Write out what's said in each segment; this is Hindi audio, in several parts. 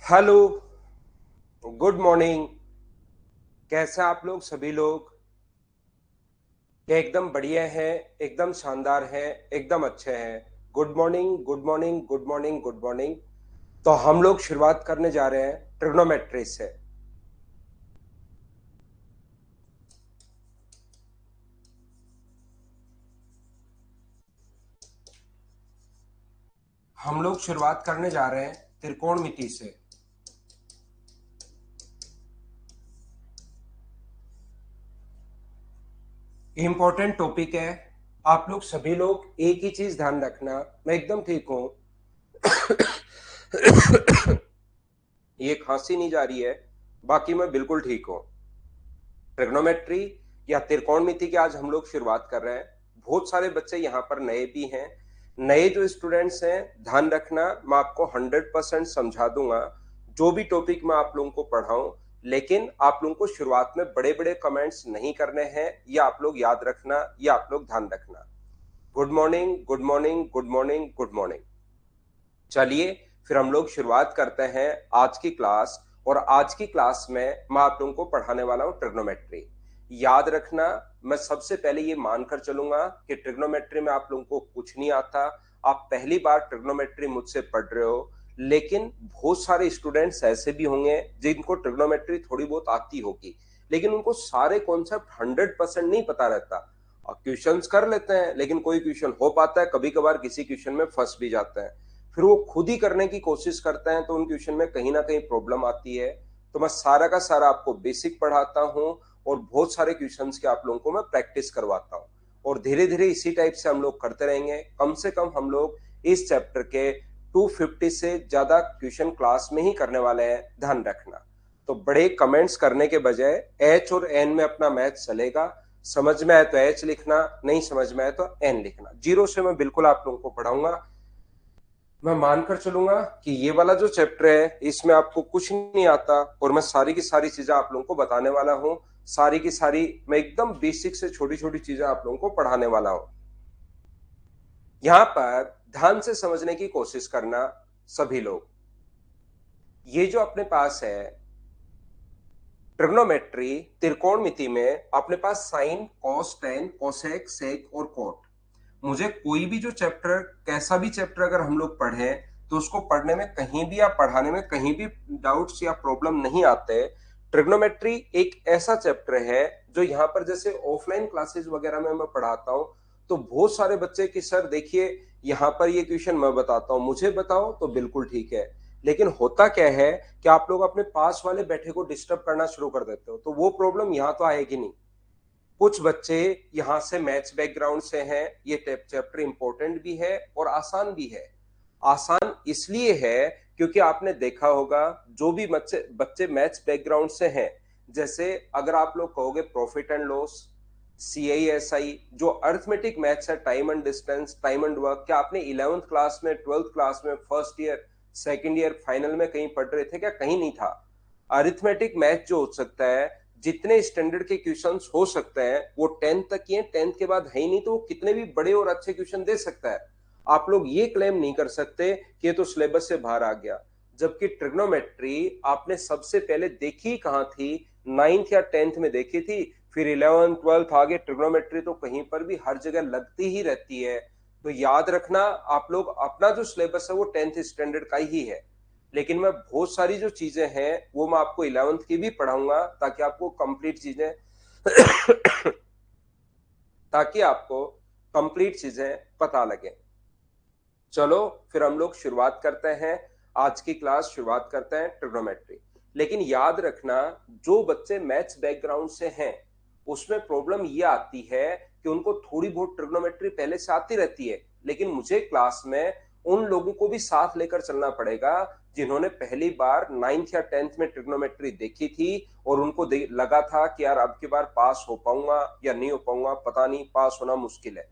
Hello, good morning. कैसे हैं आप लोग सभी लोग? क्या एकदम बढ़िया है, एकदम शानदार है, एकदम अच्छे हैं। Good morning, good morning, good morning, good morning. तो हम लोग शुरुआत करने जा रहे हैं ट्रिग्नोमेट्री से। हम लोग शुरुआत करने जा रहे हैं त्रिकोणमिति से। इंपॉर्टेंट टॉपिक है। आप लोग सभी लोग एक ही चीज ध्यान रखना, मैं एकदम ठीक हूं। ये खांसी नहीं जा रही है, बाकी मैं बिल्कुल ठीक हूं। ट्रिग्नोमेट्री या त्रिकोणमिति की आज हम लोग शुरुआत कर रहे हैं। बहुत सारे बच्चे यहाँ पर नए भी हैं। नए जो स्टूडेंट्स हैं, ध्यान रखना, मैं आपको 100% समझा दूंगा जो भी टॉपिक मैं आप लोगों को पढ़ाऊं। लेकिन आप लोगों को शुरुआत में बड़े बड़े कमेंट्स नहीं करने हैं, ये आप लोग याद रखना, ये आप लोग ध्यान रखना। Good morning, good morning, good morning, good morning. चलिए फिर हम लोग शुरुआत करते हैं आज की क्लास। और आज की क्लास में मैं आप लोगों को पढ़ाने वाला हूं ट्रिग्नोमेट्री। याद रखना, मैं सबसे पहले ये मानकर चलूंगा कि ट्रिग्नोमेट्री में आप लोगों को कुछ नहीं आता। आप पहली बार ट्रिग्नोमेट्री मुझसे पढ़ रहे हो। लेकिन बहुत सारे स्टूडेंट्स ऐसे भी होंगे जिनको ट्रिग्नोमेट्री थोड़ी बहुत आती होगी, लेकिन उनको सारे कॉन्सेप्ट 100% नहीं पता रहता। क्वेश्चंस कर लेते हैं, लेकिन कोई क्वेश्चन हो पाता है, कभी कभार किसी क्वेश्चन में फंस भी जाते हैं। फिर वो खुद ही करने की कोशिश करते हैं तो उन क्वेश्चन में कहीं ना कहीं प्रॉब्लम आती है। तो मैं सारा का सारा आपको बेसिक पढ़ाता हूँ और बहुत सारे क्वेश्चंस के आप लोगों को मैं प्रैक्टिस करवाता हूँ। और धीरे धीरे इसी टाइप से हम लोग करते रहेंगे। कम से कम हम लोग इस चैप्टर के 250 से ज्यादा क्वेश्चन क्लास में ही करने वाले हैं, ध्यान रखना। तो बड़े कमेंट्स करने के बजाय एच और एन में अपना मैथ चलेगा। समझ में आए तो एच लिखना, नहीं समझ में आए तो एन लिखना। जीरो से मैं बिल्कुल आप लोगों को पढ़ाऊंगा। मैं मानकर चलूंगा कि ये वाला जो चैप्टर है इसमें आपको कुछ नहीं आता और मैं सारी की सारी चीजें आप लोगों को बताने वाला हूं। सारी की सारी मैं एकदम बेसिक से छोटी छोटी चीजें आप लोगों को पढ़ाने वाला हूं। यहां पर ध्यान से समझने की कोशिश करना सभी लोग। ये जो अपने पास है ट्रिग्नोमेट्री, त्रिकोणमिति में अपने पास साइन, कॉस, टेन, कोसेक, सेक और कोट। मुझे कोई भी जो चैप्टर, कैसा भी चैप्टर अगर हम लोग पढ़े तो उसको पढ़ने में कहीं भी या पढ़ाने में कहीं भी डाउट्स या प्रॉब्लम नहीं आते। ट्रिग्नोमेट्री एक ऐसा चैप्टर है जो यहाँ पर जैसे ऑफलाइन क्लासेस वगैरह में मैं पढ़ाता हूँ तो बहुत सारे बच्चे की सर देखिए यहाँ पर ये क्वेश्चन मैं बताता हूँ, मुझे बताओ, तो बिल्कुल ठीक है। लेकिन होता क्या है कि आप लोग अपने पास वाले बैठे को डिस्टर्ब करना शुरू कर देते हो, तो वो प्रॉब्लम यहाँ तो आएगी नहीं। कुछ बच्चे यहाँ से मैथ्स बैकग्राउंड से हैं, ये चैप्टर इंपॉर्टेंट भी है और आसान भी है। आसान इसलिए है क्योंकि आपने देखा होगा जो भी बच्चे बच्चे मैथ्स बैकग्राउंड से हैं, जैसे अगर आप लोग कहोगे प्रॉफिट एंड लॉस, CISI, जो अर्थमेटिक मैथ्स है, time and distance, time and work, क्या आपने 11th क्लास में, 12th क्लास में, first year, second year, final में कहीं पढ़ रहे थे क्या? कहीं नहीं था। अरिथमेटिक मैथ जो हो सकता है, जितने स्टैंडर्ड के क्वेश्चंस हो सकते हैं वो 10th तक ही है, 10th के बाद है ही नहीं। तो वो कितने भी बड़े और अच्छे क्वेश्चन दे सकता है। आप लोग ये क्लेम नहीं कर सकते कि ये तो सिलेबस से बाहर आ गया। जबकि ट्रिग्नोमेट्री आपने सबसे पहले देखी कहाँ थी? 9th या 10th में देखी थी। फिर 11th 12th आगे ट्रिग्नोमेट्री तो कहीं पर भी हर जगह लगती ही रहती है। तो याद रखना, आप लोग अपना जो सिलेबस है वो 10th स्टैंडर्ड का ही है। लेकिन मैं बहुत सारी जो चीजें हैं वो मैं आपको 11th की भी पढ़ाऊंगा ताकि आपको कंप्लीट चीजें ताकि आपको कंप्लीट चीजें पता लगे। चलो फिर हम लोग शुरुआत करते हैं। आज की क्लास शुरुआत करते हैं ट्रिग्नोमेट्री। लेकिन याद रखना, जो बच्चे मैथ्स बैकग्राउंड से हैं उसमें प्रॉब्लम ये आती है कि उनको थोड़ी बहुत ट्रिग्नोमेट्री पहले से आती रहती है, लेकिन मुझे क्लास में उन लोगों को भी साथ लेकर चलना पड़ेगा जिन्होंने पहली बार 9th या 10th में ट्रिग्नोमेट्री देखी थी और उनको लगा था कि यार अब की बार पास हो पाऊंगा या नहीं हो पाऊंगा, पता नहीं, पास होना मुश्किल है।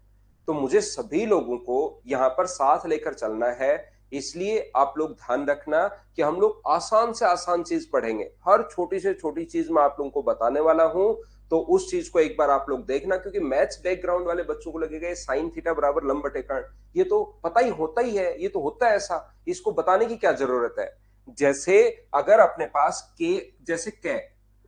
तो मुझे सभी लोगों को यहाँ पर साथ लेकर चलना है। इसलिए आप लोग ध्यान रखना कि हम लोग आसान से आसान चीज पढ़ेंगे। हर छोटी से छोटी चीज मैं आप लोगों को बताने वाला हूं। तो उस चीज को एक बार आप लोग देखना, क्योंकि मैथ्स बैकग्राउंड वाले बच्चों को लगेगा साइन थीटा बराबर लंब बटे कर्ण, ये तो पता ही होता ही है, ये तो होता है ऐसा, इसको बताने की क्या जरूरत है। जैसे अगर अपने पास के, जैसे कै,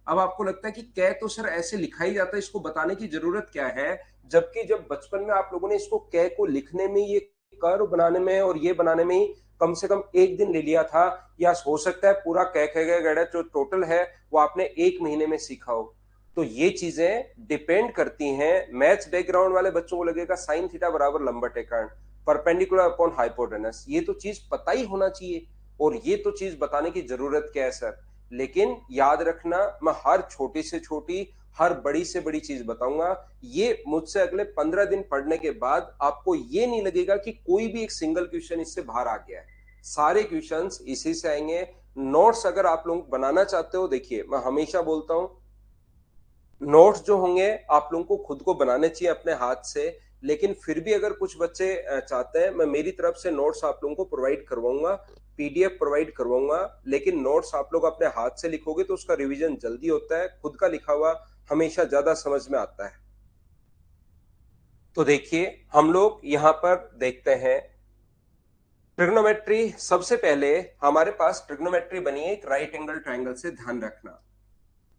अब आपको लगता है कि कै तो सर ऐसे लिखा ही जाता है, इसको बताने की जरूरत क्या है, जबकि जब बचपन में आप लोगों ने इसको कै को लिखने में, ये कर्व बनाने में और ये बनाने में ही कम से कम एक दिन ले लिया था, या हो सकता है पूरा कै खे गड़ा जो टोटल है वो आपने एक महीने में सीखा हो। तो ये चीजें डिपेंड करती हैं, मैथ्स बैकग्राउंड वाले बच्चों को लगेगा साइन थीटा बराबर लंबवत कर्ण परपेंडिकुलर अपॉन हाइपोटेनस, ये तो चीज पता ही होना चाहिए, और ये तो चीज बताने की जरूरत क्या है सर। लेकिन याद रखना, मैं हर छोटी से छोटी, हर बड़ी से बड़ी चीज बताऊंगा। ये मुझसे अगले 15 दिन पढ़ने के बाद आपको ये नहीं लगेगा कि कोई भी एक सिंगल क्वेश्चन इससे बाहर आ गया है, सारे क्वेश्चंस इसी से आएंगे। नोट्स अगर आप लोग बनाना चाहते हो, देखिए मैं हमेशा बोलता हूं, नोट्स जो होंगे आप लोगों को खुद को बनाने चाहिए अपने हाथ से, लेकिन फिर भी अगर कुछ बच्चे चाहते हैं, मैं मेरी तरफ से नोट्स आप लोगों को प्रोवाइड करवाऊंगा, पीडीएफ प्रोवाइड करवाऊंगा। लेकिन नोट्स आप लोग अपने हाथ से लिखोगे तो उसका रिवीजन जल्दी होता है, खुद का लिखा हुआ हमेशा ज्यादा समझ में आता है। तो देखिए हम लोग यहां पर देखते हैं ट्रिग्नोमेट्री। सबसे पहले हमारे पास ट्रिग्नोमेट्री बनी है एक राइट एंगल ट्रायंगल से, ध्यान रखना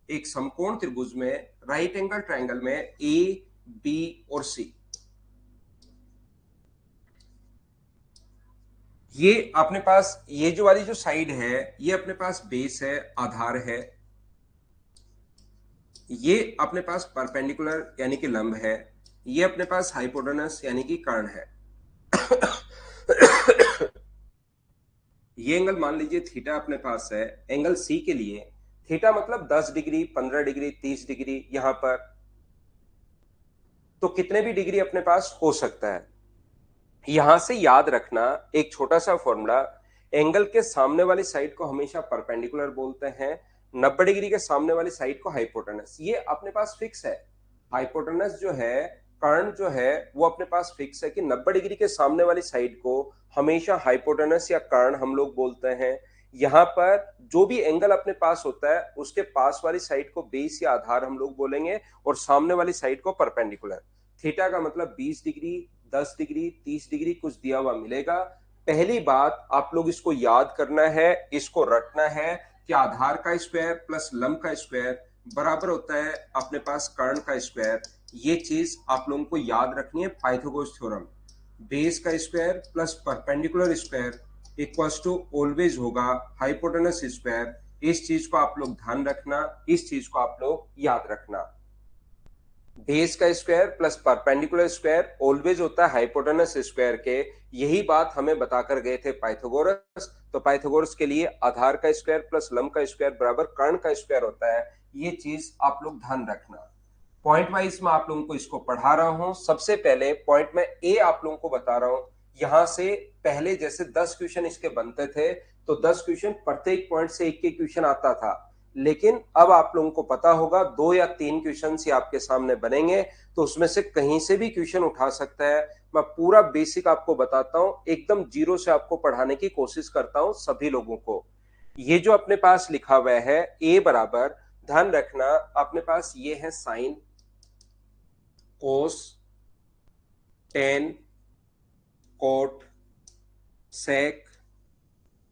एक समकोण त्रिभुज में राइट एंगल ट्रायंगल में ए बी और सी, ये अपने पास ये जो वाली जो साइड है ये अपने पास बेस है, आधार है, ये अपने पास परपेंडिकुलर यानी कि लंब है, ये अपने पास हाइपोटेनस यानी कि कर्ण है। ये एंगल मान लीजिए थीटा अपने पास है, एंगल सी के लिए थीटा मतलब 10 डिग्री, 15 डिग्री, 30 डिग्री, यहां पर तो कितने भी डिग्री अपने पास हो सकता है। यहां से याद रखना एक छोटा सा फॉर्मूला, एंगल के सामने वाली साइड को हमेशा परपेंडिकुलर बोलते हैं, 90 डिग्री के सामने वाली साइड को हाइपोटेनस, ये अपने पास फिक्स है। हाइपोटेनस जो है, कर्ण जो है वो अपने पास फिक्स है कि 90 डिग्री के सामने वाली साइड को हमेशा हाइपोटेनस या कर्ण हम लोग बोलते हैं। यहां पर जो भी एंगल अपने पास होता है उसके पास वाली साइड को बेस या आधार हम लोग बोलेंगे, और सामने वाली साइड को परपेंडिकुलर। थीटा का मतलब 20 डिग्री, 10 डिग्री, 30 डिग्री कुछ दिया हुआ मिलेगा। पहली बात आप लोग इसको याद करना है, इसको रटना है कि आधार का स्क्वायर प्लस लंब का स्क्वायर बराबर होता है अपने पास कर्ण का स्क्वायर। ये चीज आप लोगों को याद रखनी है, पाइथागोरस थ्योरम। बेस का square plus perpendicular square equals to always होगा हाइपोटेनस स्क्वायर। इस चीज को आप लोग ध्यान रखना, इस चीज को आप लोग याद रखना। बेस का square plus perpendicular square always होता है हाइपोटेनस स्क्वायर के, यही बात हमें बताकर गए थे पाइथागोरस। तो पाइथागोरस के लिए आधार का स्क्वायर प्लस लंब का स्क्वायर बराबर कर्ण का स्क्वायर होता है। ये चीज आप लोग ध्यान रखना। पॉइंट वाइज में आप लोगों को इसको पढ़ा रहा हूं। सबसे पहले पॉइंट में ए आप लोगों को बता रहा हूं, यहां से पहले जैसे 10 क्वेश्चन इसके बनते थे, तो 10 क्वेश्चन प्रत्येक पॉइंट से एक एक क्वेश्चन आता था, लेकिन अब आप लोगों को पता होगा 2 या 3 क्वेश्चन ही आपके सामने बनेंगे, तो उसमें से कहीं से भी क्वेश्चन उठा सकता है। मैं पूरा बेसिक आपको बताता हूं, एकदम जीरो से आपको पढ़ाने की कोशिश करता हूं सभी लोगों को। ये जो अपने पास लिखा हुआ है ए बराबर, ध्यान रखना अपने पास ये है sign, cos, tan, cot, sec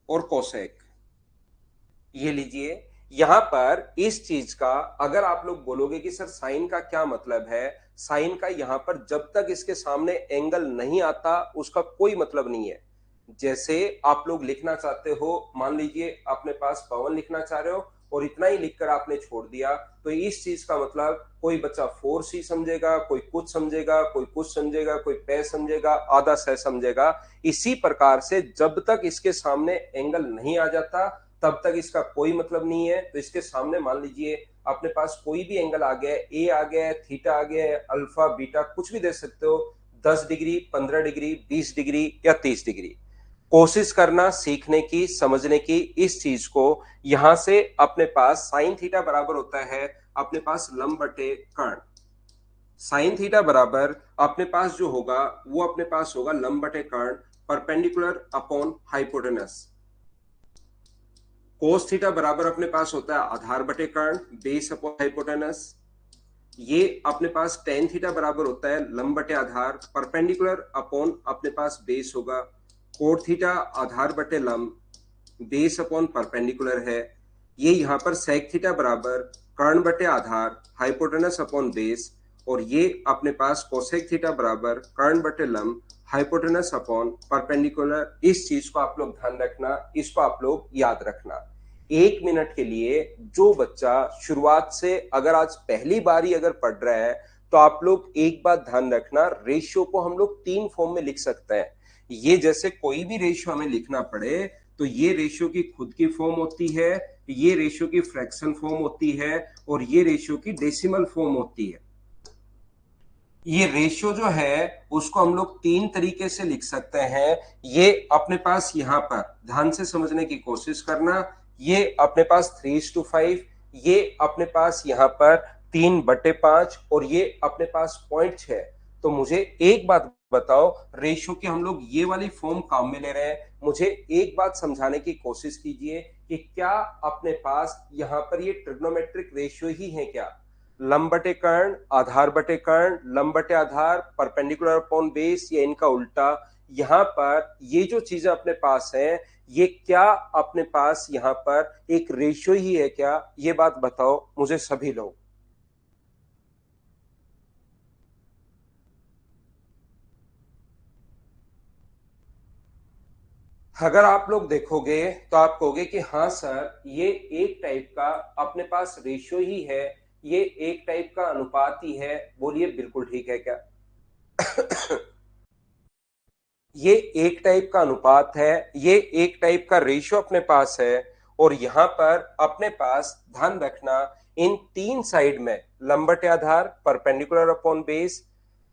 और कोसेक। ये लीजिए, यहां पर इस चीज का अगर आप लोग बोलोगे कि सर साइन का क्या मतलब है, साइन का यहां पर जब तक इसके सामने एंगल नहीं आता उसका कोई मतलब नहीं है। जैसे आप लोग लिखना चाहते हो, मान लीजिए अपने पास पवन लिखना चाह रहे हो और इतना ही लिखकर आपने छोड़ दिया, तो इस चीज का मतलब कोई बच्चा 4C समझेगा, कोई कुछ समझेगा, कोई कुछ समझेगा, कोई पे समझेगा, आधा से समझेगा। इसी प्रकार से जब तक इसके सामने एंगल नहीं आ जाता तब तक इसका कोई मतलब नहीं है। तो इसके सामने मान लीजिए अपने पास कोई भी एंगल आ गया, ए आ गया, थीटा आ गया, अल्फा बीटा कुछ भी दे सकते हो, 10 डिग्री, 15 डिग्री, 20 डिग्री या 30 डिग्री। कोशिश करना सीखने की, समझने की इस चीज को। यहां से अपने पास साइन थीटा बराबर होता है अपने पास लंब बटे कर्ण। साइन थीटा बराबर अपने पास जो होगा वो अपने पास होगा लंब बटे कर्ण perpendicular upon hypotenuse. Cos theta बराबर अपने पास होता है आधार बटे कर्ण बेस अपॉन हाइपोटेनस। ये अपने पास टेन थीटा बराबर होता है लंब बटे आधार परपेंडिकुलर अपॉन अपने पास बेस होगा। कोट थीटा आधार बटे लंब बेस अपॉन परपेंडिकुलर है। ये यहाँ पर सेक थीटा बराबर कर्ण बटे आधार हाइपोटेनस अपॉन बेस, और ये अपने पास कोसेक थीटा बराबर कर्ण बटे लंब हाइपोटेनस अपॉन परपेंडिकुलर। इस चीज को आप लोग ध्यान रखना, इसको आप लोग याद रखना। 1 मिनट के लिए जो बच्चा शुरुआत से अगर आज पहली बार ही अगर पढ़ रहा है, तो आप लोग एक बात ध्यान रखना, रेशियो को हम लोग 3 फॉर्म में लिख सकते हैं। ये जैसे कोई भी रेशियो हमें लिखना पड़े तो ये रेशियो की खुद की फॉर्म होती है, ये रेशियो की फ्रैक्शन फॉर्म होती है, और ये रेशियो की डेसिमल फॉर्म होती है। ये रेशियो जो है उसको हम लोग 3 तरीके से लिख सकते हैं। ये अपने पास यहाँ पर ध्यान से समझने की कोशिश करना, ये अपने पास 3:5, ये अपने पास यहाँ पर 3/5, और ये अपने पास 0.6। तो मुझे एक बात बताओ, रेशियो की हम लोग ये वाली फॉर्म काम में ले रहे हैं, मुझे एक बात समझाने की कोशिश कीजिए कि क्या अपने पास यहाँ पर ये ट्रिग्नोमेट्रिक रेशियो ही है क्या? लंब बटे कर्ण, आधार बटे कर्ण, लंब बटे आधार, परपेंडिकुलर अपॉन बेस, या इनका उल्टा। यहाँ पर ये जो चीजें अपने पास हैं, ये क्या अपने पास यहाँ पर एक रेशियो ही है क्या? ये बात बताओ मुझे सभी लोग। अगर आप लोग देखोगे तो आप कहोगे कि हाँ सर, ये एक टाइप का अपने पास रेशियो ही है, ये एक टाइप का अनुपात ही है। बोलिए बिल्कुल ठीक है क्या? ये एक टाइप का अनुपात है, ये एक टाइप का रेशियो अपने पास है। और यहां पर अपने पास ध्यान रखना, इन 3 साइड में लंब बटे आधार, परपेंडिकुलर अपॉन बेस,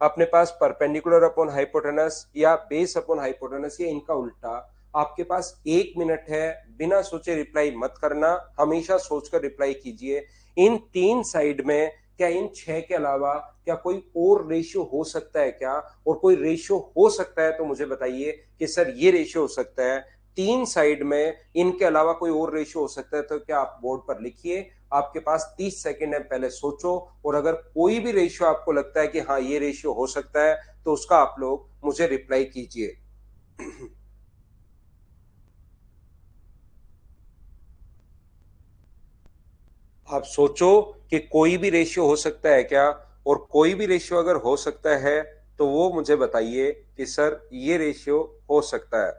अपने पास परपेंडिकुलर अपॉन हाइपोटेनस या बेस अपॉन हाइपोटेनस, या इनका उल्टा। आपके पास 1 मिनट है, बिना सोचे रिप्लाई मत करना, हमेशा सोचकर रिप्लाई कीजिए। इन 3 साइड में क्या इन 6 के अलावा क्या कोई और रेशियो हो सकता है क्या? और कोई रेशियो हो सकता है तो मुझे बताइए कि सर ये रेशियो हो सकता है। 3 साइड में इनके अलावा कोई और रेशियो हो सकता है तो क्या आप बोर्ड पर लिखिए। आपके पास 30 सेकेंड है, पहले सोचो, और अगर कोई भी रेशियो आपको लगता है कि हाँ ये रेशियो हो सकता है तो उसका आप लोग मुझे रिप्लाई कीजिए। आप सोचो कि कोई भी रेशियो हो सकता है क्या? और कोई भी रेशियो अगर हो सकता है तो वो मुझे बताइए कि सर ये रेशियो हो सकता है।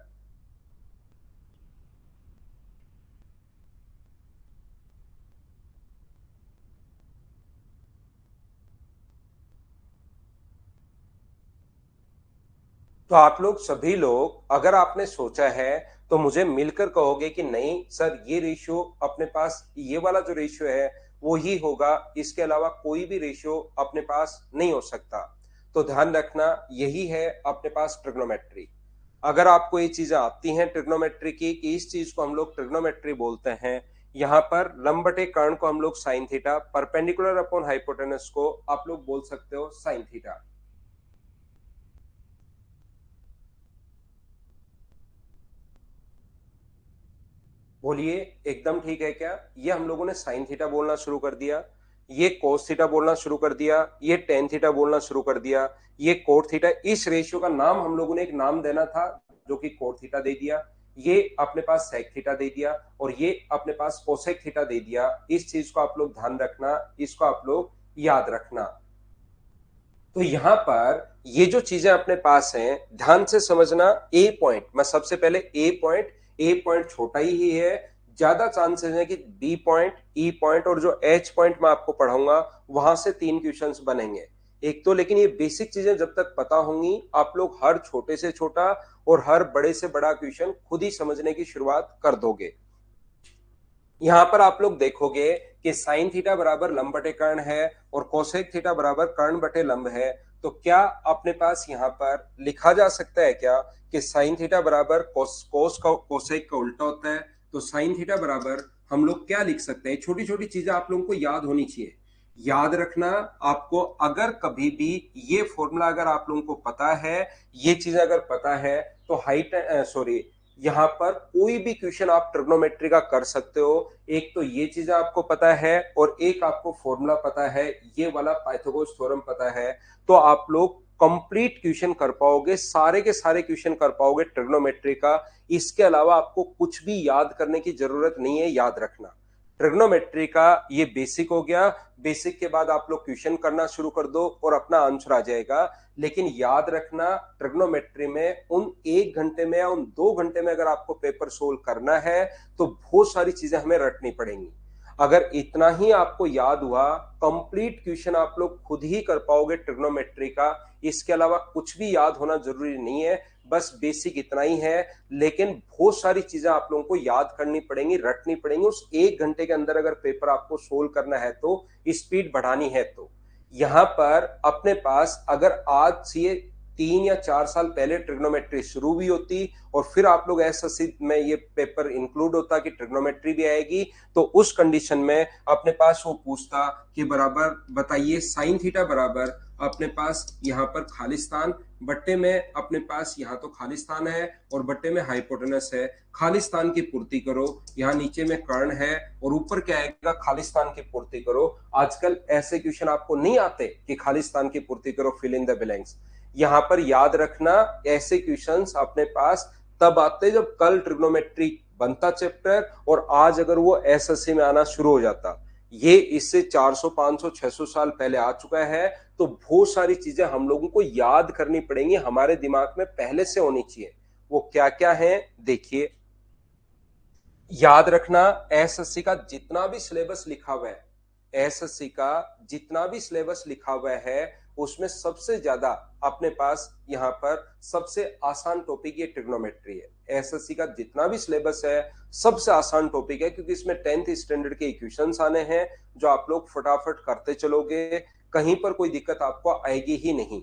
तो आप लोग सभी लोग अगर आपने सोचा है तो मुझे मिलकर कहोगे कि नहीं सर, ये रेशियो अपने पास, ये वाला जो रेशियो है वो ही होगा, इसके अलावा कोई भी रेशियो अपने पास नहीं हो सकता। तो ध्यान रखना, यही है अपने पास ट्रिग्नोमेट्री। अगर आपको ये चीजें आती हैं ट्रिग्नोमेट्री की, कि इस चीज को हम लोग ट्रिग्नोमेट्री बोलते हैं। यहाँ पर लंब बटे कर्ण को हम लोग sine theta, perpendicular upon hypotenuse को आप लोग बोल सकते हो साइन थीटा। बोलिए एकदम ठीक है क्या? ये हम लोगों ने साइन थीटा बोलना शुरू कर दिया, ये कोस थीटा बोलना शुरू कर दिया, ये टेन थीटा बोलना शुरू कर दिया, ये कोट थीटा। इस रेशियो का नाम हम लोगों ने एक नाम देना था जो कि कोट थीटा दे दिया, ये अपने पास सेक थीटा दे दिया, और ये अपने पास कोसेक थीटा दे दिया। इस चीज को आप लोग ध्यान रखना, इसको आप लोग याद रखना। तो यहां पर ये जो चीजें अपने पास हैं ध्यान से समझना। ए पॉइंट, मैं सबसे पहले ए पॉइंट छोटा ही है, ज्यादा चांसेस है कि बी पॉइंट, ई पॉइंट और जो एच पॉइंट मैं आपको पढ़ाऊंगा वहां से 3 क्वेश्चंस बनेंगे एक तो। लेकिन ये बेसिक चीजें जब तक पता होंगी, आप लोग हर छोटे से छोटा और हर बड़े से बड़ा क्वेश्चन खुद ही समझने की शुरुआत कर दोगे। यहां पर आप लोग देखोगे कि साइन थीटा बराबर लंब बटे कर्ण है और कोसेक थीटा बराबर कर्ण बटे लंब है। तो क्या अपने पास यहां पर लिखा जा सकता है क्या कि साइन थीटा बराबर कोस का कोसेक का उल्टा होता है? तो साइन थीटा बराबर हम लोग क्या लिख सकते हैं? छोटी छोटी चीजें आप लोगों को याद होनी चाहिए। याद रखना आपको, अगर कभी भी ये फॉर्मूला अगर आप लोगों को पता है, ये चीज अगर पता है, तो हाइट सॉरी, यहाँ पर कोई भी क्वेश्चन आप ट्रिग्नोमेट्री का कर सकते हो। एक तो ये चीजें आपको पता है और एक आपको फॉर्मूला पता है, ये वाला पाइथागोरस थ्योरम पता है, तो आप लोग कंप्लीट क्वेश्चन कर पाओगे, सारे के सारे क्वेश्चन कर पाओगे ट्रिग्नोमेट्री का। इसके अलावा आपको कुछ भी याद करने की जरूरत नहीं है, याद रखना। ट्रिग्नोमेट्री का ये बेसिक हो गया। बेसिक के बाद आप लोग क्वेश्चन करना शुरू कर दो और अपना आंसर आ जाएगा। लेकिन याद रखना, ट्रिग्नोमेट्री में उन 1 घंटे में या उन 2 घंटे में अगर आपको पेपर सोल्व करना है तो बहुत सारी चीजें हमें रटनी पड़ेंगी। अगर इतना ही आपको याद हुआ, कंप्लीट क्वेश्चन आप लोग खुद ही कर पाओगे ट्रिग्नोमेट्री का। इसके अलावा कुछ भी याद होना जरूरी नहीं है, बस बेसिक इतना ही है। लेकिन बहुत सारी चीजें आप लोगों को याद करनी पड़ेंगी, रटनी पड़ेंगी। उस 1 घंटे के अंदर अगर पेपर आपको सोल्व करना है तो स्पीड बढ़ानी है तो यहां पर अपने पास अगर आज से 3 या 4 साल पहले ट्रिग्नोमेट्री शुरू भी होती और फिर आप लोग एसएससी में ये पेपर इंक्लूड होता कि ट्रिग्नोमेट्री भी आएगी, तो उस कंडीशन में अपने पास वो पूछता कि बराबर बताइए साइन थीटा बराबर अपने पास यहाँ पर खालिस्तान, बट्टे में अपने पास यहाँ तो खालिस्तान है और बट्टे में हाइपोटेनस है। खालिस्तान की पूर्ति करो, यहाँ नीचे में कर्ण है और ऊपर क्या आएगा, खालिस्तान की पूर्ति करो। आजकल ऐसे क्वेश्चन आपको नहीं आते कि खालिस्तान की पूर्ति करो, फिल इन द ब्लैंक्स। यहां पर याद रखना, ऐसे क्वेश्चंस अपने पास तब आते जब कल ट्रिग्नोमेट्री बनता चैप्टर और आज अगर वो एसएससी में आना शुरू हो जाता। ये इससे 400 500 600 साल पहले आ चुका है, तो बहुत सारी चीजें हम लोगों को याद करनी पड़ेंगी, हमारे दिमाग में पहले से होनी चाहिए। वो क्या क्या है देखिए। याद रखना, एसएससी का जितना भी सिलेबस लिखा हुआ है, एसएससी का जितना भी सिलेबस लिखा हुआ है उसमें सबसे ज्यादा अपने पास यहाँ पर सबसे आसान टॉपिक ये ट्रिग्नोमेट्री है। एसएससी का जितना भी सिलेबस है सबसे आसान टॉपिक है, क्योंकि इसमें 10th स्टैंडर्ड के इक्वेशंस आने हैं जो आप लोग फटाफट करते चलोगे, कहीं पर कोई दिक्कत आपको आएगी ही नहीं।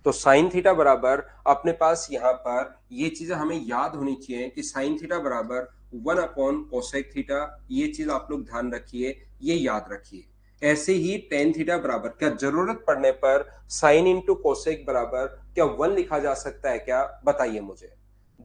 तो साइन थीटा बराबर अपने पास यहाँ पर ये चीजें हमें याद होनी चाहिए कि साइन थीटा बराबर 1 कोसेक थीटा। ये चीज आप लोग ध्यान रखिए, ये याद रखिए। ऐसे ही टेन थीटा बराबर, क्या जरूरत पड़ने पर साइन इंटू कोसेक बराबर क्या 1 लिखा जा सकता है क्या, बताइए मुझे।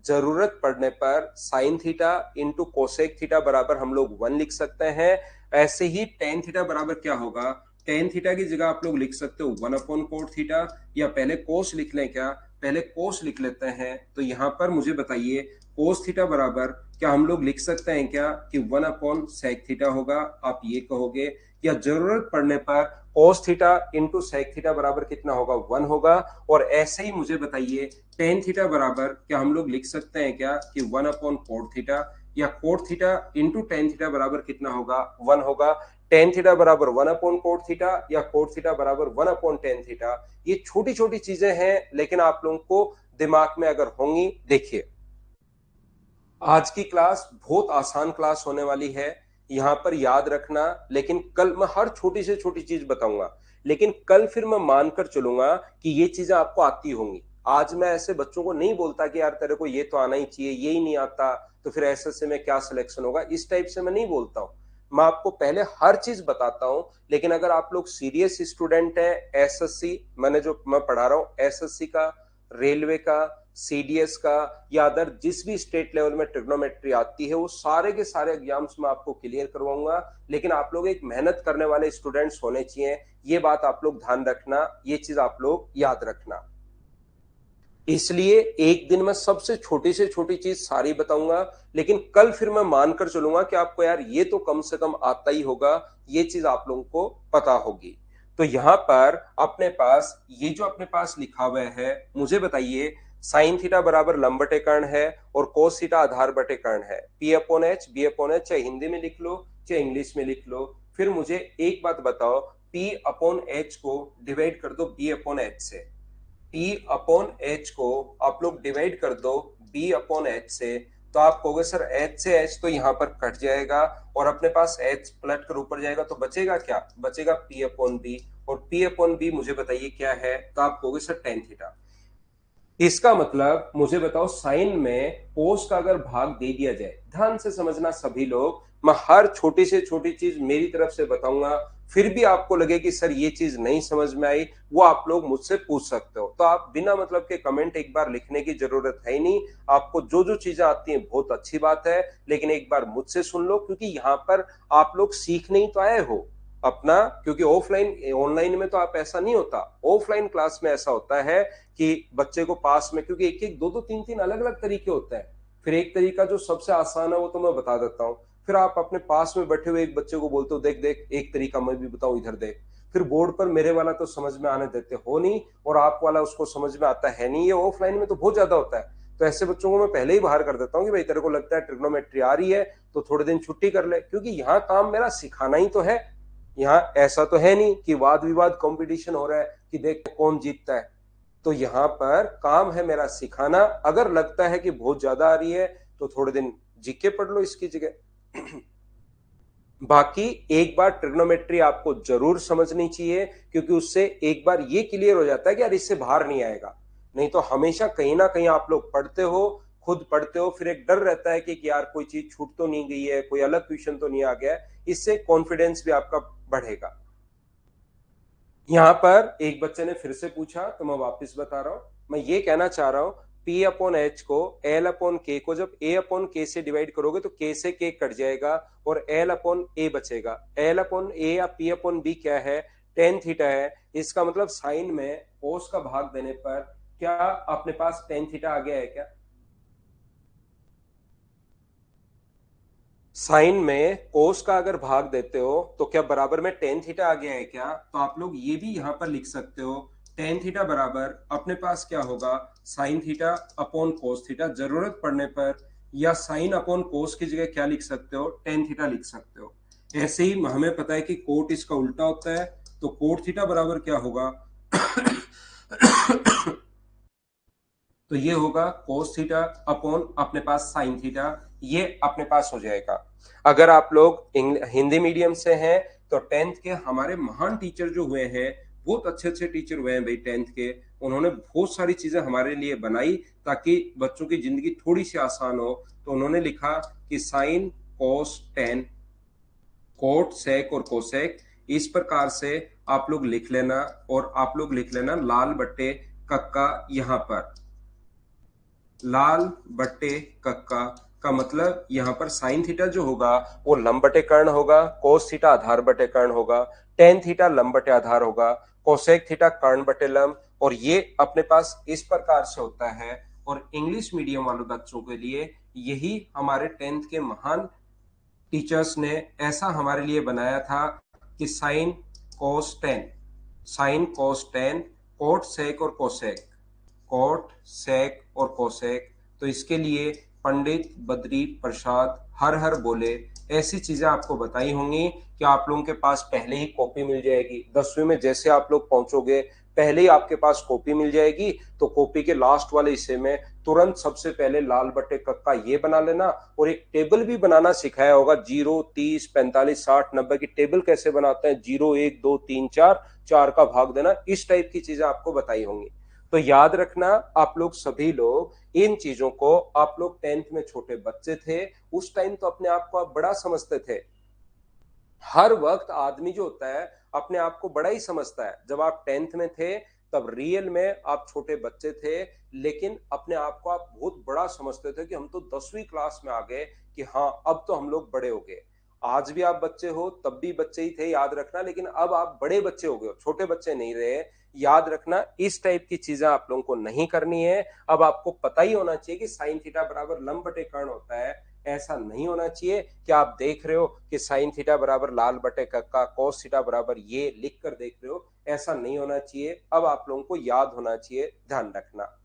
जरूरत पड़ने पर sine theta into cosec theta बराबर हम लोग 1 लिख सकते हैं। ऐसे ही टेन थीटा बराबर क्या होगा, टेन थीटा की जगह आप लोग लिख सकते हो 1/कोट थीटा, या पहले कोस लिख लें क्या, पहले कोस लिख लेते हैं। तो यहां पर मुझे बताइए कोस थीटा बराबर क्या हम लोग लिख सकते हैं क्या कि 1/सेक थीटा होगा, आप ये कहोगे। या जरूरत पड़ने पर cos theta into sec theta बराबर कितना होगा, 1 होगा। और ऐसे ही मुझे बताइए टेन थीटा बराबर क्या हम लोग लिख सकते हैं क्या कि 1/कोट थीटा, या cot theta into ten theta बराबर कितना होगा, 1 होगा। टेन थीटा बराबर 1/कोट थीटा या कोट थीटा बराबर 1/टेन थीटा। ये छोटी छोटी चीजें हैं, लेकिन आप लोगों को दिमाग में अगर होंगी। देखिए आज की क्लास बहुत आसान क्लास होने वाली है, यहां पर याद रखना। लेकिन कल मैं हर छोटी से छोटी चीज बताऊंगा, लेकिन कल फिर मैं मानकर चलूंगा कि ये चीजें आपको आती होंगी। आज मैं ऐसे बच्चों को नहीं बोलता कि यार तेरे को ये तो आना ही चाहिए, ये ही नहीं आता तो फिर एसएससी में क्या सिलेक्शन होगा, इस टाइप से मैं नहीं बोलता हूं। मैं आपको पहले हर चीज बताता हूं। लेकिन अगर आप लोग सीरियस स्टूडेंट हैं, एसएससी मैंने जो मैं पढ़ा रहा हूं, एसएससी का, रेलवे का, सीडीएस का या अदर जिस भी स्टेट लेवल में ट्रिग्नोमेट्री आती है, वो सारे के सारे एग्जाम्स में आपको क्लियर करवाऊंगा। लेकिन आप लोग एक मेहनत करने वाले स्टूडेंट्स होने चाहिए, ये बात आप लोग ध्यान रखना, ये चीज आप लोग याद रखना। इसलिए एक दिन में सबसे छोटी से छोटी चीज सारी बताऊंगा, लेकिन कल फिर मैं मानकर चलूंगा कि आपको यार ये तो कम से कम आता ही होगा, ये चीज आप लोगों को पता होगी। तो यहां पर अपने पास ये जो अपने पास लिखा हुआ है, मुझे बताइए साइन थीटा बराबर लंब बटे कर्ण है और कोस थीटा आधार बटे कर्ण है। P/H B/H चाहे हिंदी में लिख लो चाहे इंग्लिश में लिख लो। फिर मुझे एक बात बताओ, P/H को डिवाइड कर दो B/H से। P/H को आप लोग डिवाइड कर दो B/H से, तो आप कहोगे सर H से H तो यहाँ पर कट जाएगा और अपने पास H पलट कर ऊपर जाएगा, तो बचेगा क्या, बचेगा P/B। और P/B मुझे बताइए क्या है, तो आप कहोगे सर टेन थीटा। इसका मतलब मुझे बताओ साइन में कोस का अगर भाग दे दिया जाए, ध्यान से समझना सभी लोग, मैं हर छोटी से छोटी चीज मेरी तरफ से बताऊंगा। फिर भी आपको लगे कि सर ये चीज नहीं समझ में आई, वो आप लोग मुझसे पूछ सकते हो। तो आप बिना मतलब के कमेंट एक बार लिखने की जरूरत है ही नहीं। आपको जो जो चीजें आती हैं बहुत अच्छी बात है, लेकिन एक बार मुझसे सुन लो, क्योंकि यहाँ पर आप लोग सीखने ही तो आए हो। अपना, क्योंकि ऑफलाइन ऑनलाइन में तो आप ऐसा नहीं होता, ऑफलाइन क्लास में ऐसा होता है कि बच्चे को पास में, क्योंकि एक एक दो दो तीन तीन अलग अलग तरीके होते हैं। फिर एक तरीका जो सबसे आसान है वो तो मैं बता देता हूँ, फिर आप अपने पास में बैठे हुए एक बच्चे को बोलते हो देख देख एक तरीका मैं भी बताऊं, इधर देख। फिर बोर्ड पर मेरे वाला तो समझ में आने देते हो नहीं, और आप वाला उसको समझ में आता है नहीं, ये ऑफलाइन में तो बहुत ज्यादा होता है। तो ऐसे बच्चों को मैं पहले ही बाहर कर देता हूँ कि भाई तेरे को लगता है ट्रिग्नोमेट्री आ रही है तो थोड़े दिन छुट्टी कर ले, क्योंकि यहाँ काम मेरा सिखाना ही तो है। यहाँ ऐसा तो है नहीं कि वाद विवाद कंपटीशन हो रहा है कि देख कौन जीतता है। तो यहाँ पर काम है मेरा सिखाना। अगर लगता है कि बहुत ज्यादा आ रही है तो थोड़े दिन जीके पढ़ लो इसकी जगह। बाकी एक बार ट्रिग्नोमेट्री आपको जरूर समझनी चाहिए, क्योंकि उससे एक बार ये क्लियर हो जाता है कि यार इससे बाहर नहीं आएगा। नहीं तो हमेशा कहीं ना कहीं आप लोग पढ़ते हो, खुद पढ़ते हो, फिर एक डर रहता है कि यार कोई चीज छूट तो नहीं गई है, कोई अलग क्वेश्चन तो नहीं आ गया। इससे कॉन्फिडेंस भी आपका बढ़ेगा। यहां पर एक बच्चे ने फिर से पूछा तो मैं वापस बता रहा हूं। मैं ये कहना चाह रहा हूं, पी अपॉन एच को एल अपॉन के को जब ए अपॉन के से डिवाइड करोगे तो के से के कट जाएगा और एल अपॉन ए बचेगा। एल अपॉन ए या पी अपॉन बी क्या है? टेन थीटा है। इसका मतलब साइन में कोस का भाग देने पर क्या अपने पास टेन थीटा आ गया है क्या? साइन में कोस का अगर भाग देते हो तो क्या बराबर में टेन थीटा आ गया है क्या? तो आप लोग ये भी यहां पर लिख सकते हो, टेन थीटा बराबर अपने पास क्या होगा? Sine theta upon cos theta. जरूरत पड़ने पर या साइन अपॉन कोस की जगह क्या लिख सकते हो? टेन थीटा लिख सकते हो। ऐसे ही हमें पता है कि कोट इसका उल्टा होता है, तो कोट थीटा बराबर क्या होगा? तो ये होगा कोस थीटा अपॉन अपने पास साइन थीटा। ये अपने पास हो जाएगा। अगर आप लोग हिंदी मीडियम से हैं तो टेंथ के हमारे महान टीचर जो हुए हैं, बहुत अच्छे अच्छे टीचर हुए हैं भाई टेंथ के। उन्होंने बहुत सारी चीजें हमारे लिए बनाई ताकि बच्चों की जिंदगी थोड़ी सी आसान हो। तो उन्होंने लिखा कि sine cos tan cot sec और कोसेक, इस प्रकार से आप लोग लिख लेना। और आप लोग लिख लेना लाल बट्टे कक्का। यहाँ पर लाल बट्टे कक्का का मतलब यहाँ पर साइन थीटा जो होगा वो लंब बटे कर्ण होगा, कोस थीटा आधार बटे कर्ण होगा, टेन थीटा लंब बटे आधार होगा, कोसेक थीटा कर्ण बटे लंब। और ये अपने पास इस प्रकार से होता है। और इंग्लिश मीडियम वाले बच्चों के लिए यही हमारे टेंथ के महान टीचर्स ने ऐसा हमारे लिए बनाया था कि sine cos tan, sine cos tan, cot sec और कोसेक, कोट सेक और कोसेक। तो इसके लिए पंडित बद्री प्रसाद हर हर बोले ऐसी चीजें आपको बताई होंगी कि आप लोगों के पास पहले ही कॉपी मिल जाएगी। 10वीं में जैसे आप लोग पहुंचोगे पहले ही आपके पास कॉपी मिल जाएगी। तो कॉपी के लास्ट वाले हिस्से में तुरंत सबसे पहले लाल बट्टे कक्का ये बना लेना। और एक टेबल भी बनाना सिखाया होगा, 0 30 45 60 90 की टेबल कैसे बनाते हैं, 0 1 2 3 4, 4 का भाग देना, इस टाइप की चीजें आपको बताई होंगी। तो याद रखना आप लोग सभी लोग इन चीजों को। आप लोग टेंथ में छोटे बच्चे थे, उस टाइम तो अपने आप को आप बड़ा समझते थे। हर वक्त आदमी जो होता है अपने आप को बड़ा ही समझता है। जब आप टेंथ में थे तब रियल में आप छोटे बच्चे थे, लेकिन अपने आप को आप बहुत बड़ा समझते थे कि हम तो 10वीं क्लास में आ गए, कि हाँ अब तो हम लोग बड़े हो गए। आज भी आप बच्चे हो, तब भी बच्चे ही थे, याद रखना। लेकिन अब आप बड़े बच्चे हो गए हो, छोटे बच्चे नहीं रहे। याद रखना इस टाइप की चीजें आप लोगों को नहीं करनी है। अब आपको पता ही होना चाहिए कि साइन थीटा बराबर लंब बटे कर्ण होता है। ऐसा नहीं होना चाहिए कि आप देख रहे हो कि साइन थीटा बराबर लाल बटे कक्का, कोस थीटा बराबर ये लिख कर देख रहे हो। ऐसा नहीं होना चाहिए। अब आप लोगों को याद होना चाहिए, ध्यान रखना।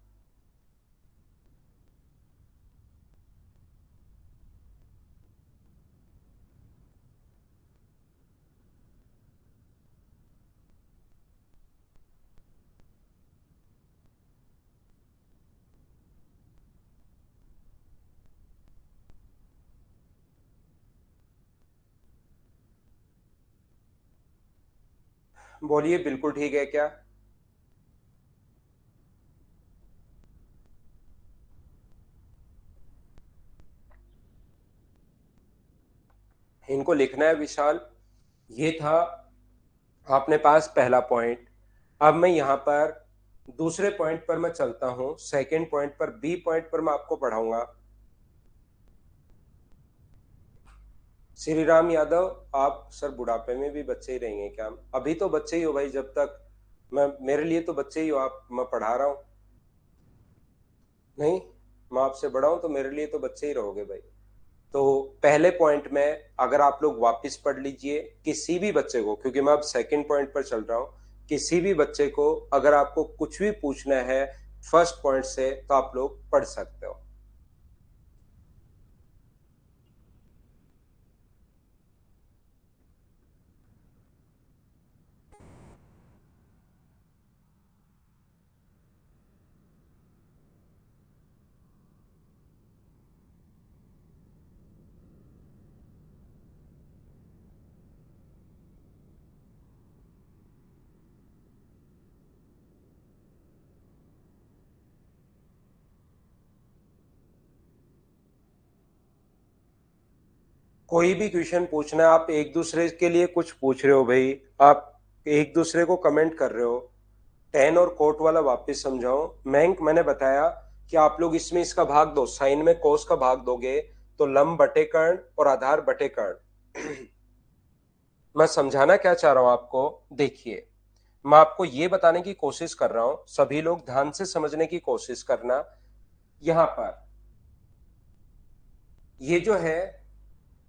बोलिए बिल्कुल ठीक है क्या? इनको लिखना है विशाल। ये था अपने पास पहला पॉइंट। अब मैं यहां पर दूसरे पॉइंट पर मैं चलता हूं। सेकंड पॉइंट पर, बी पॉइंट पर मैं आपको पढ़ाऊंगा। श्री राम यादव, आप सर बुढ़ापे में भी बच्चे ही रहेंगे क्या? अभी तो बच्चे ही हो भाई, जब तक मैं, मेरे लिए तो बच्चे ही हो आप, मैं पढ़ा रहा हूँ। नहीं, मैं आपसे बड़ा हूं तो मेरे लिए तो बच्चे ही रहोगे भाई। तो पहले पॉइंट में अगर आप लोग वापस पढ़ लीजिए, किसी भी बच्चे को, क्योंकि मैं अब सेकंड पॉइंट पर चल रहा हूं, किसी भी बच्चे को अगर आपको कुछ भी पूछना है फर्स्ट पॉइंट से तो आप लोग पढ़ सकते हो। कोई भी क्वेश्चन पूछना है, आप एक दूसरे के लिए कुछ पूछ रहे हो भाई, आप एक दूसरे को कमेंट कर रहे हो, टेन और कोट वाला वापस समझाओ। मैंने बताया कि आप लोग इसमें इसका भाग दो, साइन में कोस का भाग दोगे तो लंब बटे कर्ण और आधार बटे कर्ण। मैं समझाना क्या चाह रहा हूं आपको, देखिए, मैं आपको ये बताने की कोशिश कर रहा हूं, सभी लोग ध्यान से समझने की कोशिश करना। यहां पर ये जो है,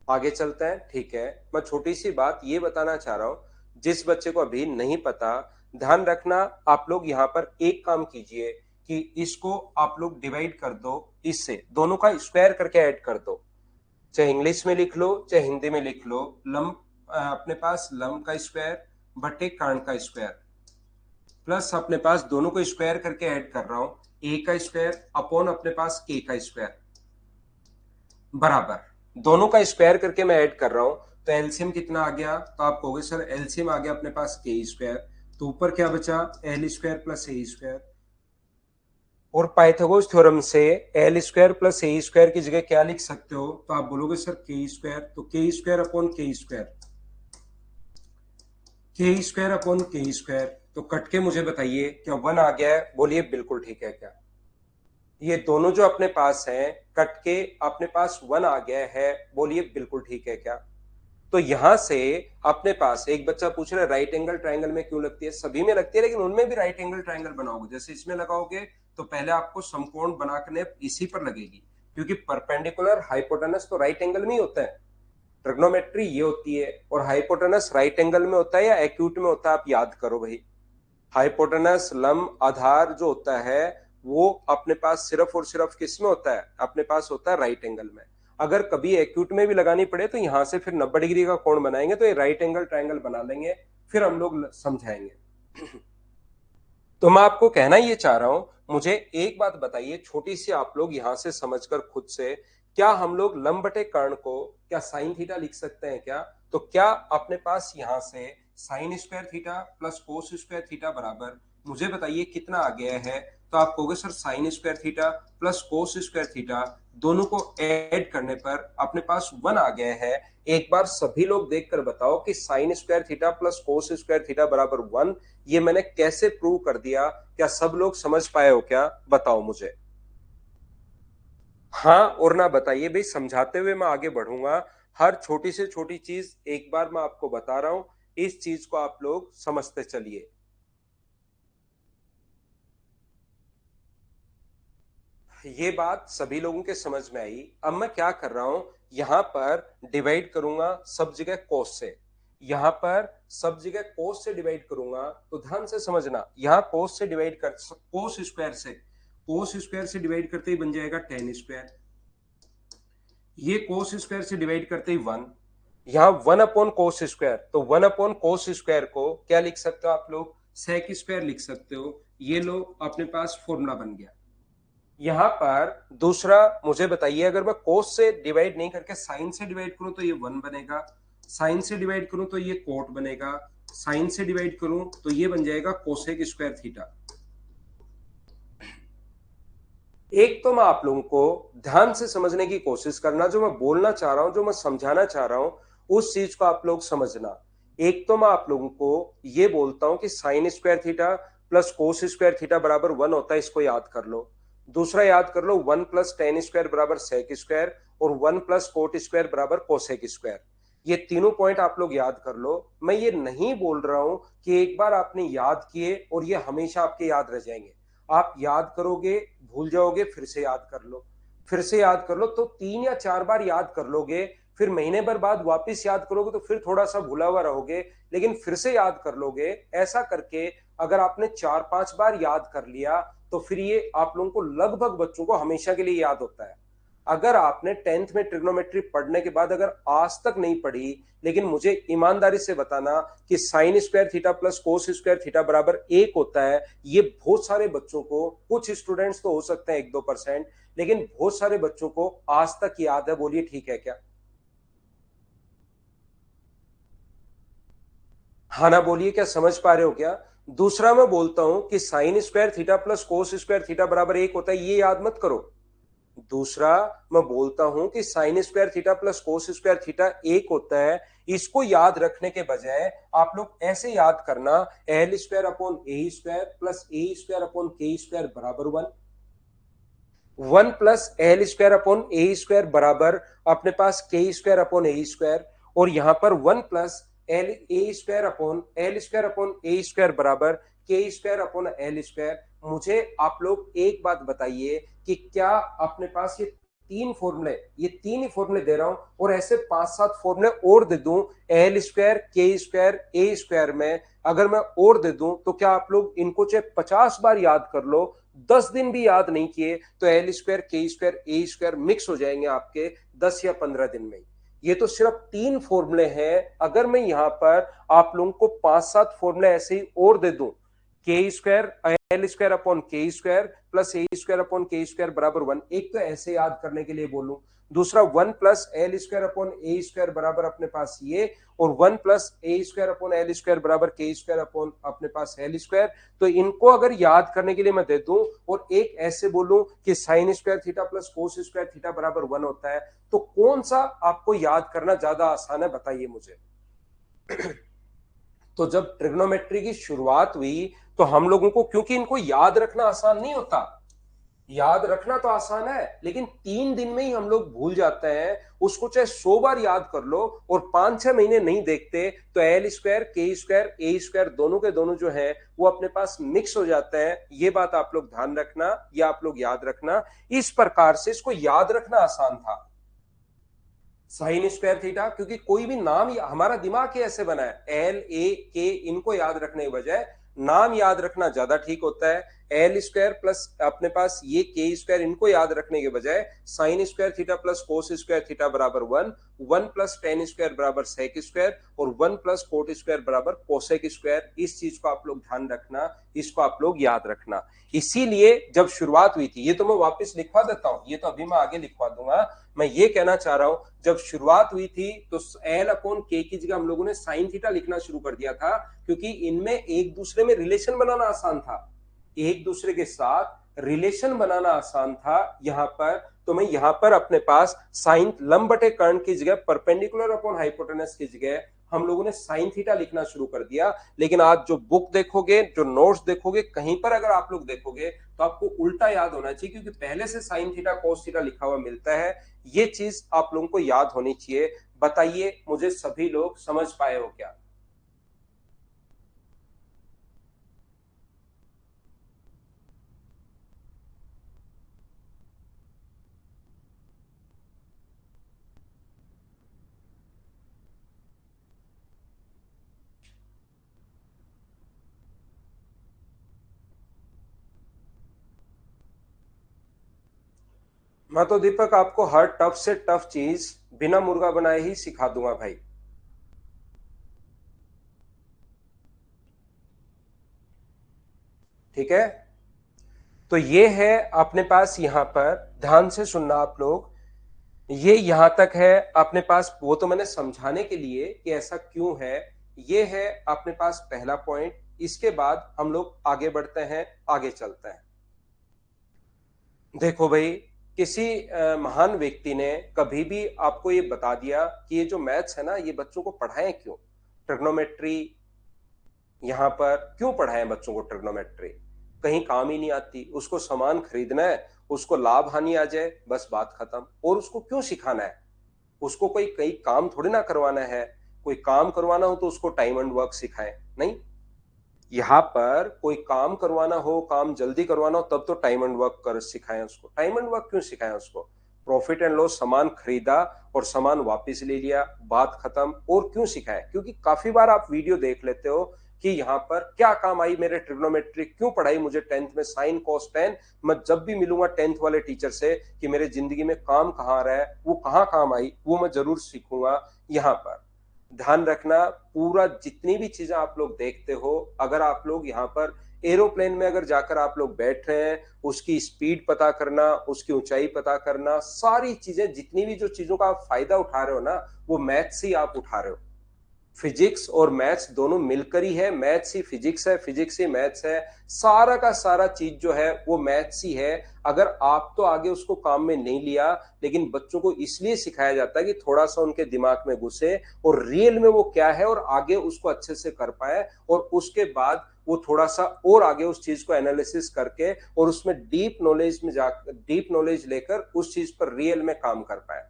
आगे चलते हैं, ठीक है। मैं छोटी सी बात ये बताना चाह रहा हूं, जिस बच्चे को अभी नहीं पता, ध्यान रखना। आप लोग यहां पर एक काम कीजिए कि इसको आप लोग डिवाइड कर दो, इससे दोनों का स्क्वायर करके ऐड कर दो। चाहे इंग्लिश में लिख लो चाहे हिंदी में लिख लो, लंब अपने पास लंब का स्क्वायर बटे कर्ण का स्क्वायर, प्लस अपने पास दोनों को स्क्वायर करके ऐड कर रहा हूं, ए का स्क्वायर अपॉन अपने पास के का स्क्वायर बराबर, दोनों का स्क्वायर करके मैं ऐड कर रहा हूं। तो एलसीएम कितना आ गया? तो आप कहोगे सर एलसीएम आ गया अपने पास के स्क्वायर, तो ऊपर क्या बचा? L square plus A square. और पाइथागोरस थ्योरम से L square plus A square की जगह क्या लिख सकते हो? तो आप बोलोगे सर के स्क्वायर, तो के स्क्वायर अपॉन के स्क्वायर, के स्क्वायर अपॉन के स्क्वायर। तो कट के मुझे बताइए क्या वन आ गया है? बोलिए बिल्कुल ठीक है क्या? ये दोनों जो अपने पास हैं, कट के अपने पास वन आ गया है, बोलिए बिल्कुल ठीक है क्या? तो यहां से अपने पास एक बच्चा पूछ रहा है राइट एंगल ट्राइंगल में क्यों लगती है? सभी में लगती है, लेकिन उनमें भी राइट एंगल ट्राइंगल बनाओगे, जैसे इसमें लगाओगे तो पहले आपको समकोण बनाने इसी पर लगेगी, क्योंकि परपेंडिकुलर हाइपोटेनस तो राइट एंगल में ही होता है। ट्रिग्नोमेट्री ये होती है, और हाइपोटेनस राइट एंगल में होता है या एक्यूट में होता है, आप याद करो भाई। हाइपोटेनस लंब आधार जो होता है वो अपने पास सिर्फ और सिर्फ किस में होता है? अपने पास होता है राइट एंगल में। अगर कभी एक्यूट में भी लगानी पड़े तो यहां से फिर 90 डिग्री का कोण बनाएंगे तो ये राइट एंगल ट्रायंगल बना लेंगे, फिर हम लोग समझाएंगे। तो मैं आपको कहना ये चाह रहा हूं, मुझे एक बात बताइए छोटी सी, आप लोग यहां से समझकर खुद से, क्या हम लोग लंब बटे कर्ण को क्या साइन थीटा लिख सकते हैं क्या? तो क्या अपने पास यहां से sign square theta plus cos square theta बराबर, मुझे बताइए कितना आ गया है? तो आप कहोगे sir sign square theta plus cos square theta, दोनों को ऐड करने पर अपने पास वन आ गया है। एक बार सभी लोग देखकर बताओ कि sign square theta plus cos square theta बराबर वन, ये मैंने कैसे प्रूव कर दिया? क्या सब लोग समझ पाए हो क्या? बताओ मुझे। हाँ और ना बताइए भाई, समझाते हुए मैं आगे बढ़ूंगा। हर छोटी से छोटी चीज एक बार मैं आपको बता रहा हूं, इस चीज को आप लोग समझते चलिए। ये बात सभी लोगों के समझ में आई। अब मैं क्या कर रहा हूं, यहां पर डिवाइड करूंगा सब जगह कोस से, यहां पर सब जगह कोस से डिवाइड करूंगा। तो ध्यान से समझना, यहां कोस से डिवाइड कर, कोस स्क्वायर से डिवाइड करते ही बन जाएगा टेन स्क्वायर, ये कोस स्क्वायर से डिवाइड करते ही वन, यहां वन अपॉन कोस स्क्वायर, तो वन अपॉन कोस स्क्वायर को क्या लिख सकते हो आप लोग? सेक स्क्वायर लिख सकते हो। ये लो अपने पास फॉर्मूला बन गया। यहां पर दूसरा मुझे बताइए, अगर मैं कोस से डिवाइड नहीं करके साइन से डिवाइड करूं तो ये वन बनेगा, साइन से डिवाइड करूं तो ये कोट बनेगा, साइन से डिवाइड करूं तो ये बन जाएगा कोसेक स्क्वायर थीटा। एक तो मैं आप लोगों को ध्यान से समझने की कोशिश करना, जो मैं बोलना चाह रहा हूं, जो मैं समझाना चाह रहा हूं, उस चीज को आप लोग समझना। एक तो मैं आप लोगों को ये बोलता हूं कि sign square theta plus cos square theta बराबर वन होता है, इसको याद कर लो। दूसरा याद कर लो, वन प्लस टेन स्क्वायर बराबर सेक स्क्वायर, और वन प्लस कोट स्क्वायर बराबर कोसेक स्क्वायर। ये तीनों पॉइंट आप लोग याद कर लो। मैं ये नहीं बोल रहा हूं कि एक बार आपने याद किए और ये हमेशा आपके याद रह जाएंगे। आप याद करोगे, भूल जाओगे, फिर से याद कर लो, फिर से याद कर लो, तो 3 या 4 बार याद कर लोगे। फिर महीने भर बाद वापस याद करोगे तो फिर थोड़ा सा भूला हुआ रहोगे, लेकिन फिर से याद कर लोगे। ऐसा करके अगर आपने 4-5 बार याद कर लिया तो फिर ये आप लोगों को, लगभग बच्चों को हमेशा के लिए याद होता है। अगर आपने 10th में ट्रिग्नोमेट्री पढ़ने के बाद अगर आज तक नहीं पढ़ी, लेकिन मुझे ईमानदारी से बताना कि sign square theta plus cos square theta बराबर 1 होता है, ये बहुत सारे बच्चों को, कुछ स्टूडेंट्स तो हो सकते हैं 1-2%, लेकिन बहुत सारे बच्चों को आज तक याद है। बोलिए ठीक है क्या? हाँ ना बोलिए, क्या समझ पा रहे हो क्या? दूसरा मैं बोलता हूं कि sign square theta plus cos square theta बराबर 1 होता है, ये याद मत करो। दूसरा मैं बोलता हूं कि sign square theta plus cos square theta 1 होता है, इसको याद रखने के बजाय आप लोग ऐसे याद करना, L square upon A square plus A square upon के स्क्वायर बराबर 1। 1 प्लस एल स्क्वायर अपॉन ए स्क्वायर बराबर अपने पास के स्क्वायर अपॉन ए स्क्वायर, और यहां पर 1 plus L A square upon A square बराबर के स्क्वायर अपॉन एल स्क्वायर। मुझे आप लोग एक बात बताइए कि क्या अपने पास ये तीन फॉर्मूले, ये तीन ही फॉर्मूले दे रहा हूं और ऐसे 5-7 फॉर्मूले और दे दूं एल स्क्वायर के स्क्वायर ए स्क्वायर में, अगर मैं और दे दूं तो क्या आप लोग इनको चाहे 50 बार याद कर लो, 10 दिन भी याद नहीं किए तो एल स्क्वायर के स्क्वायर ए स्क्वायर मिक्स हो जाएंगे आपके 10 या 15 दिन में। ये तो सिर्फ तीन फॉर्मूले हैं। अगर मैं यहां पर आप लोगों को 5-7 फॉर्मूले ऐसे ही और दे दूं, के स्क्वायर एल स्क्वायर अपॉन के square plus A square upon के स्क्वायर बराबर 1, एक तो ऐसे याद करने के लिए बोलूं, दूसरा 1 प्लस एल स्क्वायर अपॉन ए स्क्वायर बराबर अपने पास ये, और 1 plus A square upon L square बराबर के स्क्वायर अपॉन अपने पास एल स्क्वायर। तो इनको अगर याद करने के लिए मैं दे दूं और एक ऐसे बोलूं कि sign square theta plus cos square theta बराबर 1 होता है, तो कौन सा आपको याद करना ज्यादा आसान है, बताइए मुझे। तो जब ट्रिग्नोमेट्री की शुरुआत हुई तो हम लोगों को, क्योंकि इनको याद रखना आसान नहीं होता, याद रखना तो आसान है लेकिन 3 दिन में ही हम लोग भूल जाते हैं। उसको चाहे 100 बार याद कर लो और 5-6 महीने नहीं देखते तो एल स्क्वायर के स्क्वायर ए स्क्वायर दोनों के दोनों जो है वो अपने पास मिक्स हो जाते हैं। ये बात आप लोग ध्यान रखना या आप लोग याद रखना। इस प्रकार से इसको याद रखना आसान था, साइन स्क्वायर थीटा, क्योंकि कोई भी नाम, हमारा दिमाग ही ऐसे बना है, एल ए के, इनको याद रखने के बजाय नाम याद रखना ज्यादा ठीक होता है। एल स्क्वायर प्लस अपने पास ये के स्क्वायर, इनको याद रखने के बजाय sign square theta plus cos square theta बराबर 1, 1 प्लस टेन स्क्वायर बराबर सेक स्क्वायर, और 1 प्लस कोट स्क्वायर बराबर कोसेक स्क्वायर। इस चीज को आप लोग ध्यान रखना, इसको आप लोग याद रखना। इसीलिए जब शुरुआत हुई थी, ये तो मैं वापस लिखवा देता हूं, ये तो अभी मैं आगे लिखवा दूंगा। मैं ये कहना चाह रहा हूं, जब शुरुआत हुई थी तो एल अपॉन के की जगह हम लोगों ने साइन थीटा लिखना शुरू कर दिया था, क्योंकि इनमें एक दूसरे में रिलेशन बनाना आसान था, एक दूसरे के साथ रिलेशन बनाना आसान था यहां पर। तो मैं यहां पर अपने पास साइन लंब बटे कर्ण की जगह, परपेंडिकुलर अपॉन हाइपोटेनस की जगह हम लोगों ने साइन थीटा लिखना शुरू कर दिया। लेकिन आज जो बुक देखोगे, जो नोट्स देखोगे, कहीं पर अगर आप लोग देखोगे तो आपको उल्टा याद होना चाहिए, क्योंकि पहले से साइन थीटा कोस थीटा लिखा हुआ मिलता है। ये चीज आप लोगों को याद होनी चाहिए। बताइए मुझे, सभी लोग समझ पाए हो क्या? मैं तो दीपक आपको हर टफ से टफ चीज बिना मुर्गा बनाए ही सिखा दूंगा भाई। ठीक है, तो ये है अपने पास, यहां पर ध्यान से सुनना आप लोग, ये यहां तक है अपने पास। वो तो मैंने समझाने के लिए कि ऐसा क्यों है, ये है अपने पास पहला पॉइंट। इसके बाद हम लोग आगे बढ़ते हैं, आगे चलते हैं। देखो भाई, किसी महान व्यक्ति ने कभी भी आपको ये बता दिया कि ये जो मैथ्स है ना, ये बच्चों को पढ़ाएं क्यों, ट्रिग्नोमेट्री यहां पर क्यों पढ़ाएं बच्चों को, ट्रिग्नोमेट्री कहीं काम ही नहीं आती, उसको सामान खरीदना है, उसको लाभ हानि आ जाए, बस बात खत्म, और उसको क्यों सिखाना है? उसको कोई कई काम थोड़ी ना करवाना है। कोई काम करवाना हो तो उसको टाइम एंड वर्क सिखाएं, नहीं। यहाँ पर कोई काम करवाना हो, काम जल्दी करवाना हो, तब तो टाइम एंड वर्क कर सिखाएं उसको। टाइम एंड वर्क क्यों सिखाएं उसको? प्रॉफिट एंड लॉस, सामान खरीदा और सामान वापस ले लिया, बात खत्म। और क्यों सिखाएं? क्योंकि काफी बार आप वीडियो देख लेते हो कि यहाँ पर क्या काम आई मेरे ट्रिग्नोमेट्री, क्यों पढ़ाई मुझे 10th में साइन कॉस टेन। मैं जब भी मिलूंगा 10th वाले टीचर से कि मेरे जिंदगी में काम कहाँ रहा है, वो कहाँ काम आई, वो मैं जरूर सीखूंगा। यहाँ पर ध्यान रखना, पूरा जितनी भी चीजें आप लोग देखते हो, अगर आप लोग यहाँ पर एरोप्लेन में अगर जाकर आप लोग बैठ रहे हैं, उसकी स्पीड पता करना, उसकी ऊंचाई पता करना, सारी चीजें, जितनी भी जो चीजों का आप फायदा उठा रहे हो ना, वो मैथ से ही आप उठा रहे हो। फिजिक्स और मैथ्स दोनों मिलकर ही है, मैथ्स ही फिजिक्स है, फिजिक्स ही मैथ्स है। सारा का सारा चीज जो है वो मैथ्स ही है। अगर आप तो आगे उसको काम में नहीं लिया, लेकिन बच्चों को इसलिए सिखाया जाता है कि थोड़ा सा उनके दिमाग में घुसे और रियल में वो क्या है और आगे उसको अच्छे से कर पाए, और उसके बाद वो थोड़ा सा और आगे उस चीज को एनालिसिस करके और उसमें डीप नॉलेज में जाकर, डीप नॉलेज लेकर उस चीज पर रियल में काम कर पाए।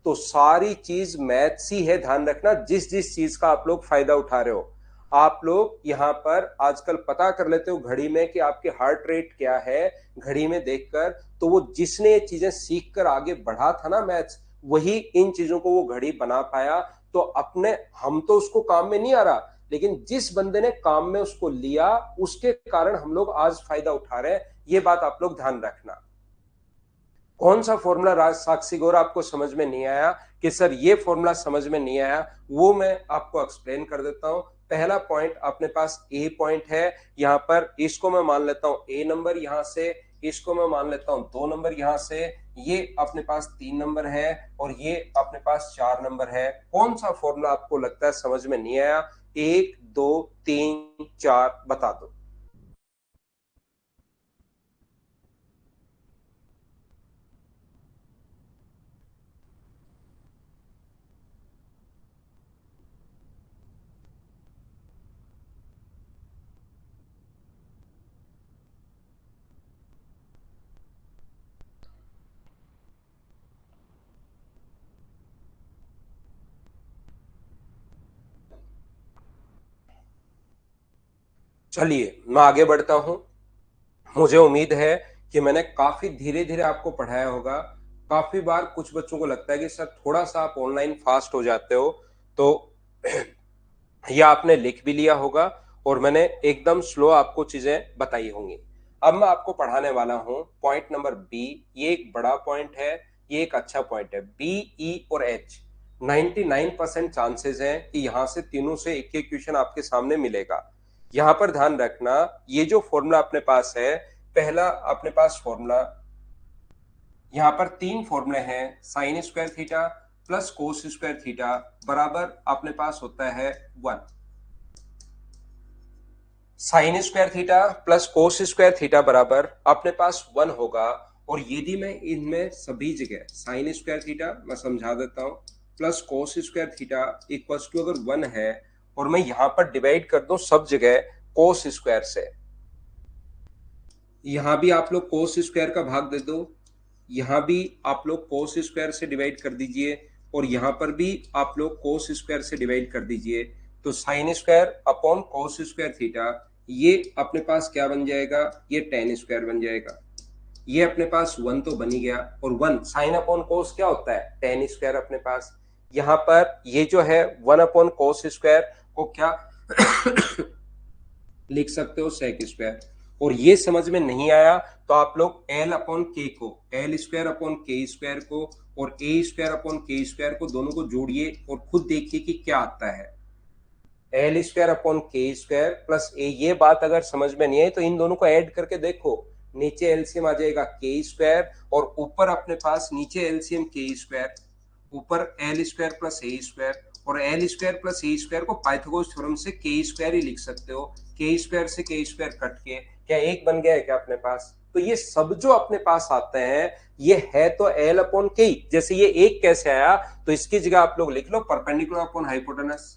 तो सारी चीज मैथ्स ही है, ध्यान रखना। जिस जिस चीज का आप लोग फायदा उठा रहे हो, आप लोग यहां पर आजकल पता कर लेते हो घड़ी में कि आपके हार्ट रेट क्या है, घड़ी में देखकर। तो वो जिसने ये चीजें सीख कर आगे बढ़ा था ना मैथ्स, वही इन चीजों को वो घड़ी बना पाया। तो अपने, हम तो उसको काम में नहीं आ रहा, लेकिन जिस बंदे ने काम में उसको लिया, उसके कारण हम लोग आज फायदा उठा रहे हैं। ये बात आप लोग ध्यान रखना। कौन सा फॉर्मूला राज साक्षी गौर आपको समझ में नहीं आया कि सर ये फॉर्मूला समझ में नहीं आया, वो मैं आपको एक्सप्लेन कर देता हूं। पहला पॉइंट अपने पास ए पॉइंट है, यहां पर इसको मैं मान लेता हूं ए नंबर, यहां से इसको मैं मान लेता हूं 2 नंबर, यहां से ये अपने पास 3 नंबर है और ये अपने पास 4 नंबर है। कौन सा फॉर्मूला आपको लगता है समझ में नहीं आया? 1 2 3 4 बता दो। चलिए मैं आगे बढ़ता हूं। मुझे उम्मीद है कि मैंने काफी धीरे धीरे आपको पढ़ाया होगा। काफी बार कुछ बच्चों को लगता है कि सर थोड़ा सा आप ऑनलाइन फास्ट हो जाते हो, तो यह आपने लिख भी लिया होगा और मैंने एकदम स्लो आपको चीजें बताई होंगी। अब मैं आपको पढ़ाने वाला हूं पॉइंट नंबर बी। ये एक बड़ा पॉइंट है, ये एक अच्छा पॉइंट है। बी, ई और एच 99% चांसेस हैं कि यहां से तीनों से एक एक क्वेश्चन आपके सामने मिलेगा। यहां पर ध्यान रखना, ये जो फॉर्मूला अपने पास है, पहला अपने पास फॉर्मूला, यहां पर 3 फॉर्मूले हैं। Sign square theta plus cos square theta बराबर अपने पास होता है 1। Sign square theta plus cos square theta बराबर अपने पास 1 होगा। और यदि मैं इनमें सभी जगह साइन स्क्वायर थीटा, मैं समझा देता हूं, plus cos square theta equals to अगर 1 है, और मैं यहां पर डिवाइड कर दूं सब जगह कोस स्क्वायर से, यहां भी आप लोग कोस स्क्वायर का भाग दे दो, यहां भी आप लोग कोस स्क्वायर से डिवाइड कर दीजिए, और यहां पर भी आप लोग कोस स्क्वायर से डिवाइड कर दीजिए। तो साइन स्क्वायर अपॉन कोस स्क्वायर थीटा, ये अपने पास क्या बन जाएगा? ये टेन स्क्वायर बन जाएगा। ये अपने पास 1 तो बन ही गया, और 1 साइन अपॉन कोस क्या होता है? टेन स्क्वायर अपने पास। यहां पर ये जो है 1 अपॉन कोस स्क्वायर को क्या लिख सकते हो? Sec square. और ये समझ में नहीं आया तो आप लोग एल अपॉन के को, एल स्क्वायर अपॉन के स्क्वायर को और ए स्क्वायर अपॉन के स्क्वायर को, दोनों को जोड़िए और खुद देखिए कि क्या आता है। एल स्क्वायर अपॉन के स्क्वायर प्लस ए, ये बात अगर समझ में नहीं आई तो इन दोनों को ऐड करके देखो। नीचे एलसीएम आ जाएगा के स्क्वायर और ऊपर अपने पास नीचे एलसीएम के स्क्वायर, ऊपर L square plus A square, और L square plus A square को पाइथागोरस थ्योरम से के स्क्वायर ही लिख सकते हो। के स्क्वायर से के स्क्वायर कट के क्या एक बन गया है क्या अपने पास? तो ये सब जो अपने पास आते हैं ये है तो एल अपॉन के। जैसे ये एक कैसे आया, तो इसकी जगह आप लोग लिख लो परपेंडिकुलर अपॉन हाइपोटेनस,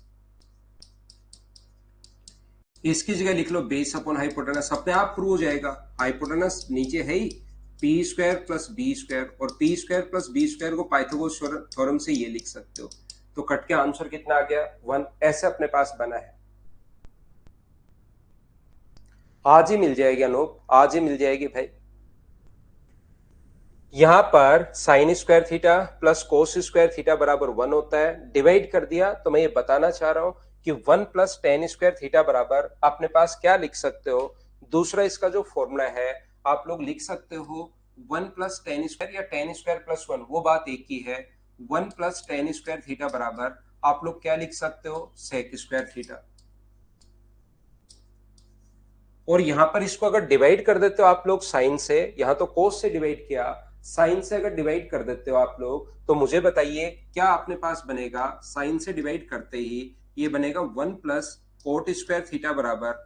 इसकी जगह लिख लो बेस अपॉन हाइपोटेनस, अपने आप प्रूव हो जाएगा। हाइपोटेनस नीचे है ही, P square plus B square, और P square plus B square को पाइथागोरस थ्योरम से ये लिख सकते हो। तो कट के आंसर कितना आ गया 1। ऐसे अपने पास बना है। आज ही मिल जाएगी अनूप, आज ही मिल जाएगी भाई। यहां पर sign square theta plus cos square theta बराबर 1 होता है। डिवाइड कर दिया तो मैं ये बताना चाह रहा हूं कि 1 प्लस टेन स्क्वायर थीटा बराबर अपने पास क्या लिख सकते हो, दूसरा इसका जो फॉर्मूला है आप लोग लिख सकते हो 1 प्लस टेन स्क्वायर या टेन स्क्वायर प्लस 1, वो बात एक ही है। 1 प्लस टेन स्क्वायर थीटा बराबर आप लोग क्या लिख सकते हो, सेक स्क्वायर थीटा। और यहां पर इसको अगर डिवाइड कर देते हो आप लोग साइन से, यहां तो कोस से डिवाइड किया, साइन से अगर डिवाइड कर देते हो आप लोग, तो मुझे बताइए क्या अपने पास बनेगा। साइन से डिवाइड करते ही ये बनेगा 1 प्लस कोट स्क्वायर थीटा बराबर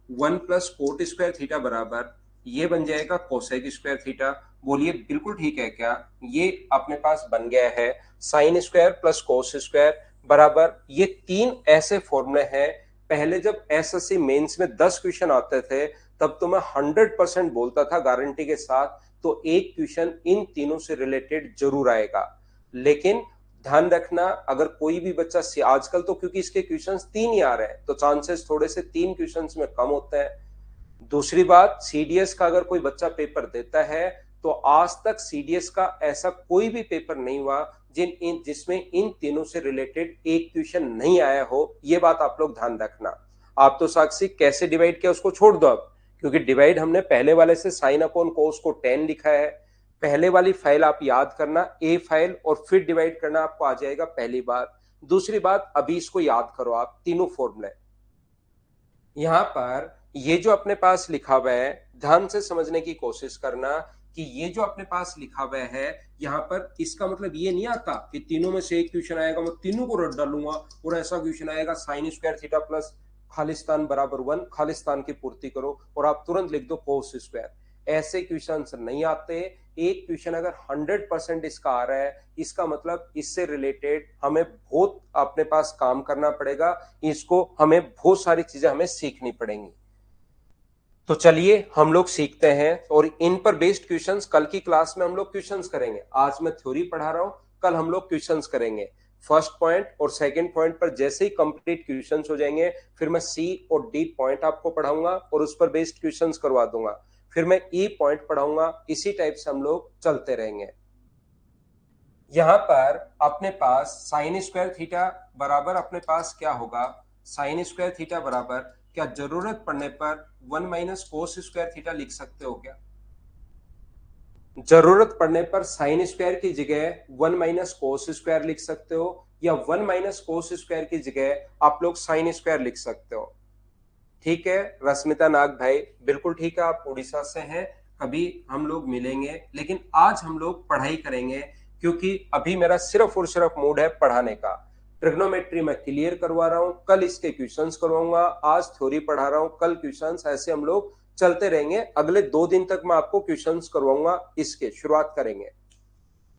1 प्लस कोट स्क्वायर थीटा बराबर ये बन जाएगा कोसेक स्क्वायर थीटा। बोलिए बिल्कुल ठीक है क्या? ये अपने पास बन गया है sign square plus cos square बराबर। ये तीन ऐसे फॉर्मूले हैं, पहले जब एसएससी मेंस में 10 क्वेश्चन आते थे तब तो मैं 100% बोलता था गारंटी के साथ, तो एक क्वेश्चन इन तीनों से रिलेटेड जरूर आएगा। लेकिन ध्यान रखना, अगर कोई भी बच्चा आजकल तो क्योंकि इसके क्वेश्चंस 3 ही आ रहे हैं तो चांसेस थोड़े से 3 क्वेश्चंस में कम होते हैं। दूसरी बात, सीडीएस का अगर कोई बच्चा पेपर देता है तो आज तक सीडीएस का ऐसा कोई भी पेपर नहीं हुआ जिसमें इन तीनों से रिलेटेड एक क्वेश्चन नहीं आया हो। ये बात आप लोग ध्यान रखना। आप तो साक्षी कैसे डिवाइड किया उसको छोड़ दो अब, क्योंकि डिवाइड हमने पहले वाले से साइन अपॉन कोस को 10 लिखा है। पहले वाली फाइल आप याद करना, ए फाइल, और फिर डिवाइड करना आपको आ जाएगा पहली बार। दूसरी बात, अभी इसको याद करो आप तीनों फॉर्मूले। यहां पर ये जो अपने पास लिखा हुआ है, ध्यान से समझने की कोशिश करना कि ये जो अपने पास लिखा हुआ है यहां पर, इसका मतलब ये नहीं आता कि तीनों में से एक क्वेश्चन आएगा मैं तीनों को रट डालूंगा और ऐसा क्वेश्चन आएगा sign square theta plus Khalistan बराबर 1, खालिस्तान की पूर्ति करो और आप तुरंत लिख दो कोस स्क्वायर। ऐसे क्वेश्चन नहीं आते। एक क्वेश्चन अगर 100% इसका आ रहा है, इसका मतलब इससे रिलेटेड हमें बहुत अपने पास काम करना पड़ेगा, इसको हमें बहुत सारी चीजें हमें सीखनी पड़ेंगी। तो चलिए हम लोग सीखते हैं और इन पर बेस्ड क्वेश्चंस कल की क्लास में हम लोग क्वेश्चंस करेंगे। आज मैं थ्योरी पढ़ा रहा हूं, कल हम लोग क्वेश्चंस करेंगे। फर्स्ट पॉइंट और सेकंड पॉइंट पर जैसे ही कंप्लीट क्वेश्चंस हो जाएंगे फिर मैं सी और डी पॉइंट आपको पढ़ाऊंगा और उस पर बेस्ड क्वेश्चंस करवा दूंगा। फिर मैं ई पॉइंट पढ़ाऊंगा। इसी टाइप से हम लोग चलते रहेंगे। यहां पर अपने पास साइन स्क्वायर थीटा बराबर अपने पास क्या होगा, साइन स्क्वायर थीटा बराबर, क्या जरूरत पड़ने पर 1 माइनस कोस स्क्वायर थीटा लिख सकते हो क्या? जरूरत पड़ने पर साइन स्क्वायर की जगह 1 माइनस कोस स्क्वायर लिख सकते हो, या 1 माइनस कोस स्क्वायर की जगह आप लोग साइन स्क्वायर लिख सकते हो। ठीक है रश्मिता नाग भाई, बिल्कुल ठीक है, आप उड़ीसा से हैं। कभी हम लोग मिलेंगे, लेकिन आज हम लोग पढ़ाई करेंगे क्योंकि अभी मेरा सिर्फ और सिर्फ मूड है पढ़ाने का। ट्रिग्नोमेट्री में क्लियर करवा रहा हूं, कल इसके क्वेश्चंस करवाऊंगा। आज थ्योरी पढ़ा रहा हूं, कल क्वेश्चंस, ऐसे हम लोग चलते रहेंगे। अगले 2 दिन तक मैं आपको क्वेश्चंस करवाऊंगा। इसके शुरुआत करेंगे।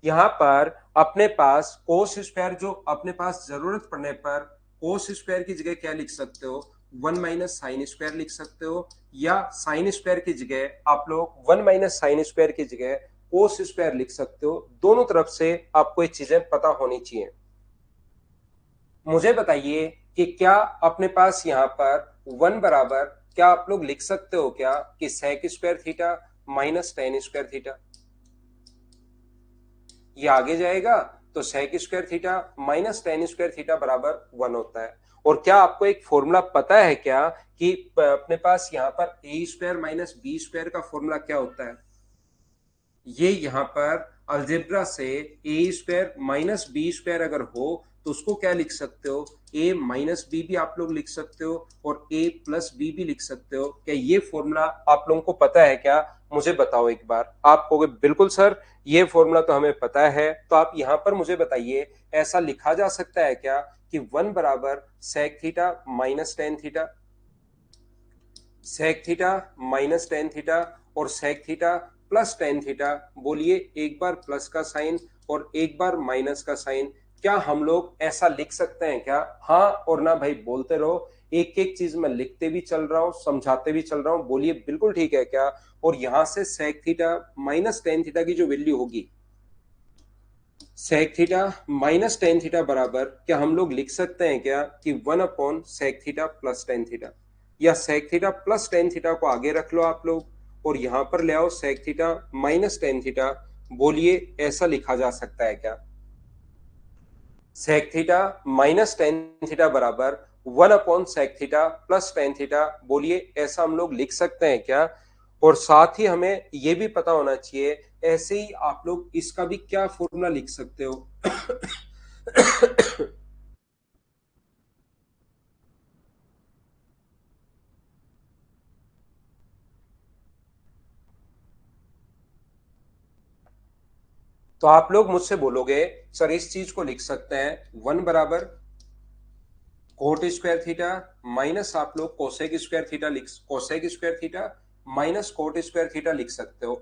यहां पर अपने पास कोस स्क्वायर, जो अपने पास जरूरत पड़ने पर कोस स्क्वायर की जगह क्या लिख सकते हो, 1 माइनस साइन स्क्वायर लिख सकते हो, या साइन स्क्वायर की जगह आप लोग 1 माइनस साइन स्क्वायर की जगह कोस स्क्वायर लिख सकते हो। दोनों तरफ से आपको ये चीजें पता होनी चाहिए। मुझे बताइए कि क्या अपने पास यहाँ पर 1 बराबर, क्या आप लोग लिख सकते हो क्या कि sec square theta minus tan square theta, ये आगे जाएगा तो sec square theta minus tan square theta बराबर 1 होता है। और क्या आपको एक फॉर्मूला पता है क्या कि अपने पास यहाँ पर A square minus B square का फॉर्मूला क्या होता है? ये यहाँ पर अलजेब्रा से A square minus B square अगर हो तो उसको क्या लिख सकते हो, ए माइनस बी भी आप लोग लिख सकते हो और ए प्लस बी भी लिख सकते हो। क्या ये फॉर्मूला आप लोगों को पता है क्या? मुझे बताओ एक बार। आप कहोगे बिल्कुल सर ये फॉर्मूला तो हमें पता है। तो आप यहाँ पर मुझे बताइए, ऐसा लिखा जा सकता है क्या कि 1 बराबर sec theta minus tan theta, sec theta minus tan theta और sec theta plus tan theta. बोलिए एक बार प्लस का साइन और एक बार माइनस का साइन, क्या हम लोग ऐसा लिख सकते हैं क्या? हाँ और ना भाई बोलते रहो। एक एक चीज मैं लिखते भी चल रहा हूं, समझाते भी चल रहा हूं, बोलिए बिल्कुल ठीक है क्या? और यहां से sec theta minus tan theta की जो वैल्यू होगी, sec theta minus tan theta बराबर क्या हम लोग लिख सकते हैं क्या कि one upon sec theta plus tan theta, या sec theta plus tan theta को आगे रख लो आप लोग और यहां पर ले आओ sec theta minus tan theta, बोलिए ऐसा लिखा जा सकता है क्या? Sec theta minus tan theta बराबर one upon sec theta plus tan theta, बोलिए ऐसा हम लोग लिख सकते हैं क्या? और साथ ही हमें यह भी पता होना चाहिए, ऐसे ही आप लोग इसका भी क्या फॉर्मूला लिख सकते हो। तो आप लोग मुझसे बोलोगे सर इस चीज को लिख सकते हैं वन बराबर कोट स्क्वायर थीटा माइनस आप लोग कोसेक स्क्वायर थीटा लिख, cosec square theta minus cot square theta लिख सकते हो,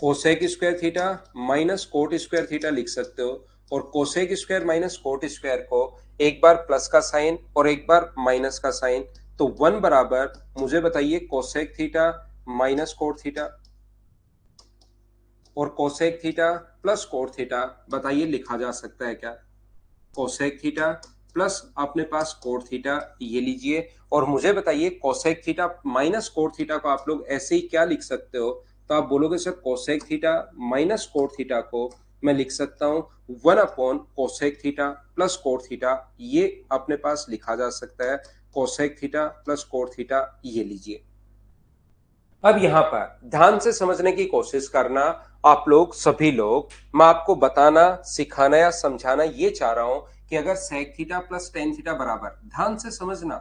cosec square theta minus cot square theta लिख सकते हो। और cosec square minus cot square को एक बार प्लस का साइन और एक बार माइनस का साइन, तो वन बराबर मुझे बताइए cosec theta minus cot theta और cosec theta plus cot theta, बताइए लिखा जा सकता है क्या? कोसेक थीटा प्लस अपने पास कोट थीटा, ये लीजिए। और मुझे बताइए cosec theta minus cot theta को आप लोग ऐसे ही क्या लिख सकते हो? तो आप बोलोगे sir cosec theta minus cot theta को मैं लिख सकता हूं one upon cosec theta plus cot theta, ये अपने पास लिखा जा सकता है cosec theta plus cot theta, ये लीजिए। अब यहां पर ध्यान से समझने की कोशिश करना आप लोग सभी लोग, मैं आपको बताना सिखाना या समझाना ये चाह रहा हूं कि अगर sec theta plus tan theta बराबर, ध्यान से समझना,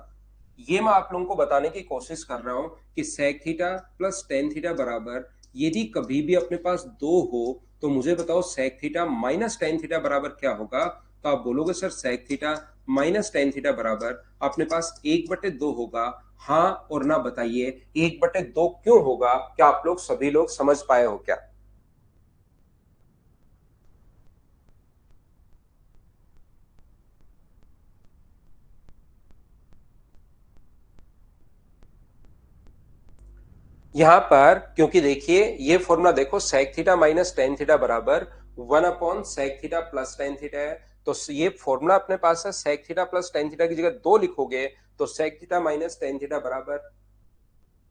ये मैं आप लोगों को बताने की कोशिश कर रहा हूं कि sec theta plus tan theta बराबर यदि कभी भी अपने पास दो हो तो मुझे बताओ sec theta minus tan theta बराबर क्या होगा? तो आप बोलोगे sir sec theta minus tan theta बराबर अपने पास एक बटे दो होगा। हाँ और ना बताइए एक बटे दो क्यों होगा? क्या आप लोग सभी लोग समझ पाए हो क्या? यहां पर क्योंकि देखिए ये फॉर्मूला देखो sec theta minus tan theta बराबर one upon sec theta plus tan theta है, तो ये फॉर्मूला अपने पास है sec theta plus tan theta की जगह दो लिखोगे तो sec theta minus tan theta बराबर,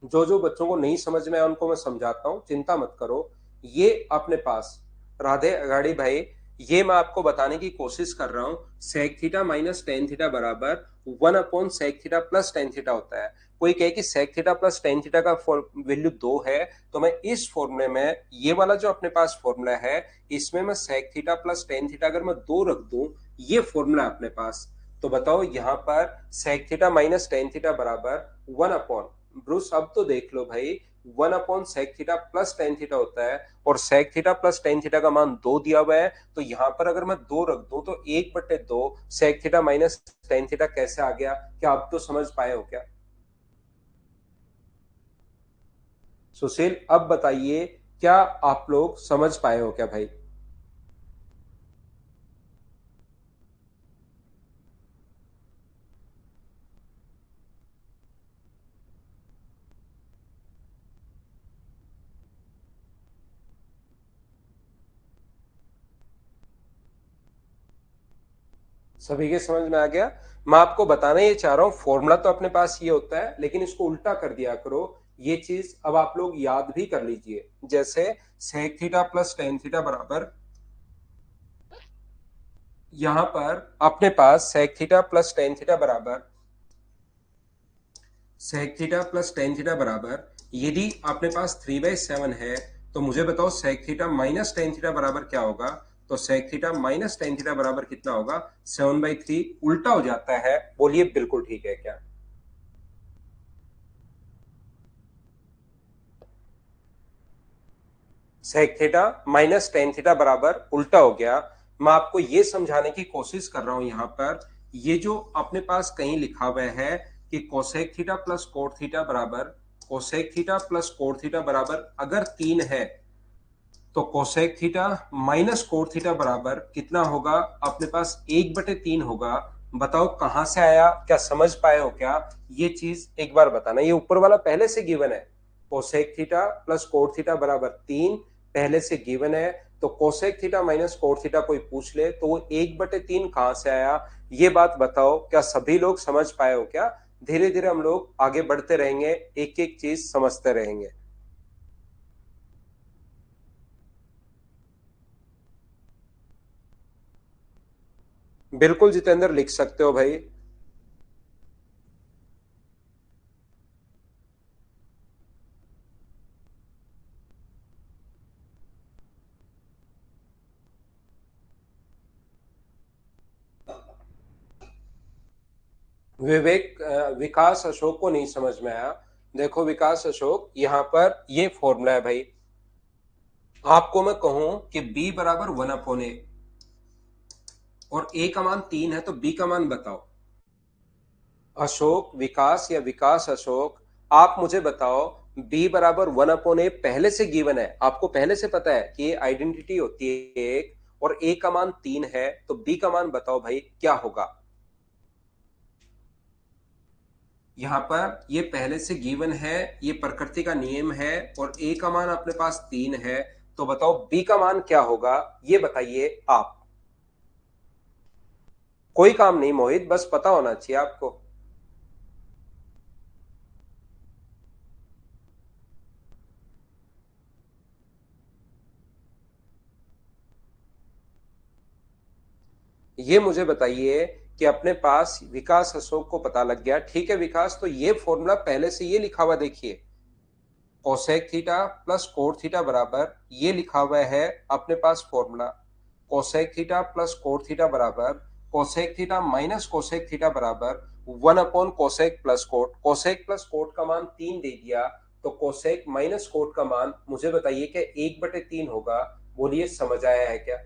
जो जो बच्चों को नहीं समझ में आया उनको मैं समझाता हूं, चिंता मत करो। ये अपने पास राधे अगाड़ी भाई, ये मैं आपको बताने की कोशिश कर रहा हूं sec theta minus tan theta बराबर one upon sec theta plus tan theta होता है। कोई कहे कि sec theta plus tan theta का वैल्यू दो है, तो मैं इस फॉर्मूले में ये वाला जो अपने पास फॉर्मूला है इसमें मैं sec theta plus tan theta अगर मैं दो रख दूं, ये फॉर्मूला अपने पास, तो बताओ यहां पर sec theta minus tan theta बराबर वन अपॉन, ब्रूस अब तो देख लो भाई, one upon sec theta plus tan theta होता है और sec theta plus tan theta का मान दो दिया हुआ है, तो यहां पर अगर मैं दो रख दूं तो एक बटे दो sec theta minus tan theta कैसे आ गया? क्या आप तो समझ पाए हो क्या? सुशील अब बताइए क्या आप लोग समझ पाए हो क्या भाई? सभी के समझ में आ गया? मैं आपको बताना ये चाह रहा हूं फॉर्मूला तो अपने पास ये होता है लेकिन इसको उल्टा कर दिया करो, ये चीज अब आप लोग याद भी कर लीजिए। जैसे sec theta plus tan theta बराबर, यहां पर अपने पास sec theta plus tan theta बराबर, sec theta plus tan theta बराबर यदि अपने पास थ्री बाई सेवन है तो मुझे बताओ sec theta minus tan theta बराबर क्या होगा? तो sec theta minus tan theta बराबर कितना होगा? सेवन बाई थ्री, उल्टा हो जाता है, बोलिए बिल्कुल ठीक है क्या? Sec theta minus tan theta बराबर उल्टा हो गया। मैं आपको यह समझाने की कोशिश कर रहा हूं यहां पर, ये जो अपने पास कहीं लिखा हुआ है कि cosec theta plus cot theta बराबर, cosec theta plus cot theta बराबर अगर तीन है तो cosec theta minus cot theta बराबर कितना होगा? अपने पास एक बटे तीन होगा, बताओ कहां से आया, क्या समझ पाए हो क्या? ये चीज एक बार बताना। ये ऊपर वाला पहले से गिवन है, cosec theta plus cot theta बराबर 3, पहले से गिवन है। तो cosec theta minus cot theta कोई पूछ ले तो वो 1/3 कहां से आया, ये बात बताओ। क्या सभी लोग समझ पाए हो क्या? धीरे धीरे हम लोग आगे बढ़ते रहेंगे, एक एक चीज समझते रहेंगे। बिल्कुल जितेंद्र, लिख सकते हो भाई। विकास अशोक को नहीं समझ में आया। देखो विकास अशोक, यहां पर ये फॉर्मूला है भाई। आपको मैं कहूं कि b बराबर 1/a और a का मान 3 है, तो b का मान बताओ। अशोक विकास या विकास अशोक, आप मुझे बताओ, b बराबर 1/a पहले से गिवन है, आपको पहले से पता है कि ये आइडेंटिटी होती है एक, और a का मान 3 है, तो b का मान बताओ भाई क्या होगा। यहां पर ये पहले से गिवन है, ये प्रकृति का नियम है, और a का मान अपने पास 3 है, तो बताओ b का मान क्या होगा, ये बताइए आप। कोई काम नहीं मोहित, बस पता होना चाहिए आपको। ये मुझे बताइए कि अपने पास विकास अशोक को पता लग गया, ठीक है विकास, तो ये फॉर्मूला पहले से ये लिखा हुआ देखिए, cosec theta plus cot theta बराबर, ये लिखा हुआ है अपने पास formula, cosec theta plus cot theta बराबर cosec theta minus cosec theta बराबर 1/कोसेक plus cot. Cosec plus cot का मान 3 दे दिया, तो कोसेक माइनस कोट का मान मुझे बताइए कि 1/3 होगा। बोलिए समझ आया है क्या?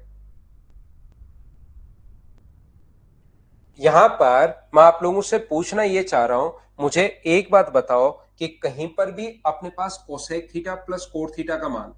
यहां पर मैं आप लोगों से पूछना ये चाह रहा हूं, मुझे एक बात बताओ कि कहीं पर भी अपने पास cosec theta plus cot theta का मान,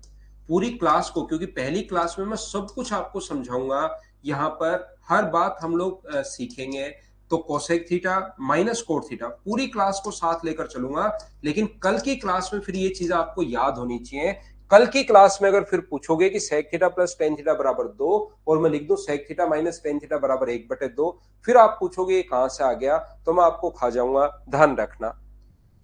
पूरी क्लास को, क्योंकि पहली क्लास में मैं सब कुछ आपको समझाऊंगा, यहां पर हर बात हम लोग सीखेंगे। तो cosec theta minus cot theta पूरी क्लास को साथ लेकर चलूंगा, लेकिन कल की क्लास में फिर ये चीज आपको याद होनी चाहिए। कल की क्लास में अगर फिर पूछोगे कि sec theta plus tan theta बराबर 2, और मैं लिख दूं sec theta minus tan theta बराबर 1/2, फिर आप पूछोगे ये कहां से आ गया, तो मैं आपको खा जाऊंगा। ध्यान रखना।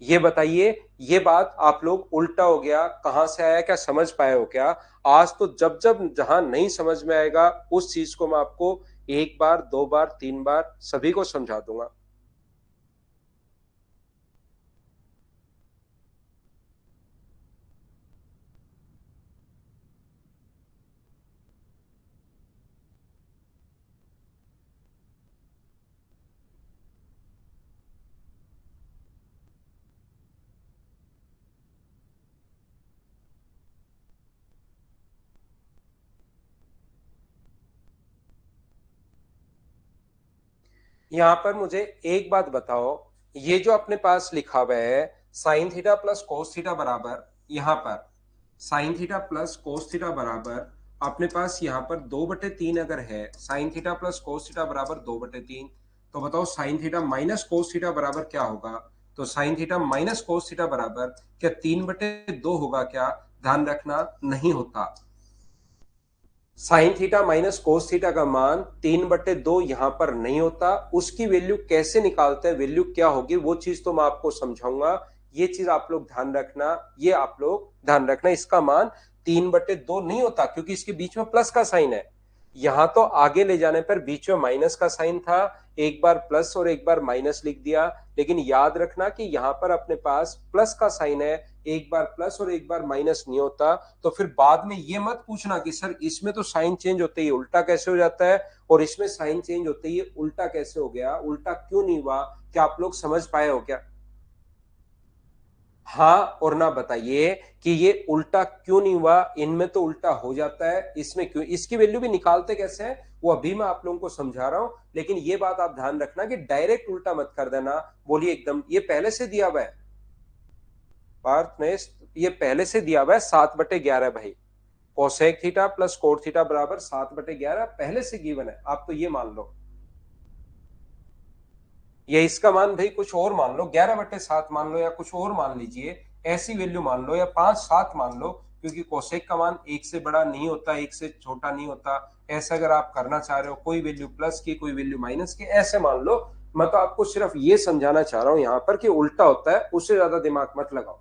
ये बताइए, ये बात आप लोग उल्टा हो गया, कहां से आया, क्या समझ पाए हो क्या? आज तो जब जब जहां नहीं समझ में आएगा उस चीज को मैं आपको एक बार, दो बार, तीन बार सभी को समझा दूंगा। यहां पर मुझे एक बात बताओ, ये जो अपने पास लिखा हुआ है sine theta plus cos theta बराबर, यहां पर sign theta plus cos theta बराबर अपने पास यहां पर 2/3 अगर है, sine theta plus cos theta बराबर 2/3, तो बताओ sign theta minus cos theta बराबर क्या होगा? तो sign theta minus cos theta बराबर क्या 3/2 होगा क्या? ध्यान रखना, नहीं होता। Sign theta minus cos theta का मान 3/2 यहां पर नहीं होता। उसकी वैल्यू कैसे निकालते हैं, वैल्यू क्या होगी, वो चीज तो मैं आपको समझाऊंगा। ये चीज आप लोग ध्यान रखना, ये आप लोग ध्यान रखना, इसका मान 3/2 नहीं होता, क्योंकि इसके बीच में प्लस का साइन है। यहां तो आगे ले जाने पर बीच में माइनस का साइन था, एक बार प्लस और एक बार माइनस लिख दिया, लेकिन याद रखना कि यहां पर अपने पास प्लस का साइन है, एक बार प्लस और एक बार माइनस नहीं होता। तो फिर बाद में ये मत पूछना कि सर इसमें तो साइन चेंज होते ही उल्टा कैसे हो जाता है, और इसमें साइन चेंज होते ही उल्टा कैसे हो गया, उल्टा क्यों नहीं हुआ? क्या आप लोग समझ पाए हो क्या? हाँ और ना बताइए कि ये उल्टा क्यों नहीं हुआ, इनमें तो उल्टा हो जाता है, इसमें क्यों? इसकी वैल्यू भी निकालते कैसे हैं वो अभी मैं आप लोगों को समझा रहा हूं, लेकिन ये बात आप ध्यान रखना कि डायरेक्ट उल्टा मत कर देना। बोलिए एकदम, ये पहले से दिया हुआ है पार्थ ने, ये पहले से दिया हुआ है 7/11 भाई। Cosec theta plus cot theta बराबर 7/11 पहले से गिवन है, आप तो ये मान लो। या इसका मान भाई कुछ और मान लो, 11/7 मान लो, या कुछ और मान लीजिए, ऐसी वैल्यू मान लो, या 5/7 मान लो, क्योंकि कोसेक का मान 1 से बड़ा नहीं होता, 1 से छोटा नहीं होता। ऐसा अगर आप करना चाह रहे हो, कोई वैल्यू प्लस की, कोई वैल्यू माइनस की, ऐसे मान लो। मैं तो आपको सिर्फ ये समझाना चाह रहा हूं यहां पर कि उल्टा होता है, उससे ज्यादा दिमाग मत लगाओ।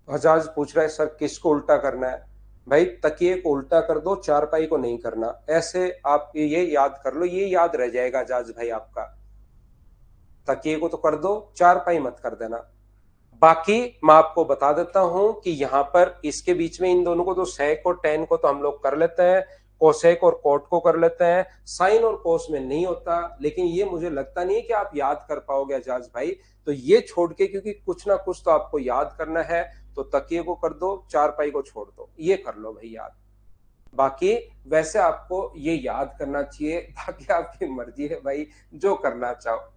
हजाज पूछ रहा है सर किसको उल्टा करना है? भाई तकिए को उल्टा कर दो, चारपाई को नहीं करना। ऐसे आप ये याद कर लो, ये याद रह जाएगा हजाज भाई आपका। तकिए को तो कर दो, चारपाई मत कर देना। बाकी मैं आपको बता देता हूं कि यहां पर इसके बीच में इन दोनों को तो सेक और टेन को तो हम लोग कर लेते हैं, कोसेक और कोट को कर लेते हैं, साइन और कोस में नहीं होता। लेकिन ये मुझे लगता नहीं है कि आप याद कर पाओगे एजाज भाई। तो ये छोड़ के, क्योंकि कुछ ना कुछ तो आपको याद करना है, तो तकिए को कर दो, चारपाई को छोड़ दो, ये कर लो भाई याद। बाकी वैसे आपको ये याद करना चाहिए, बाकी आपकी मर्जी है भाई, जो करना चाहो।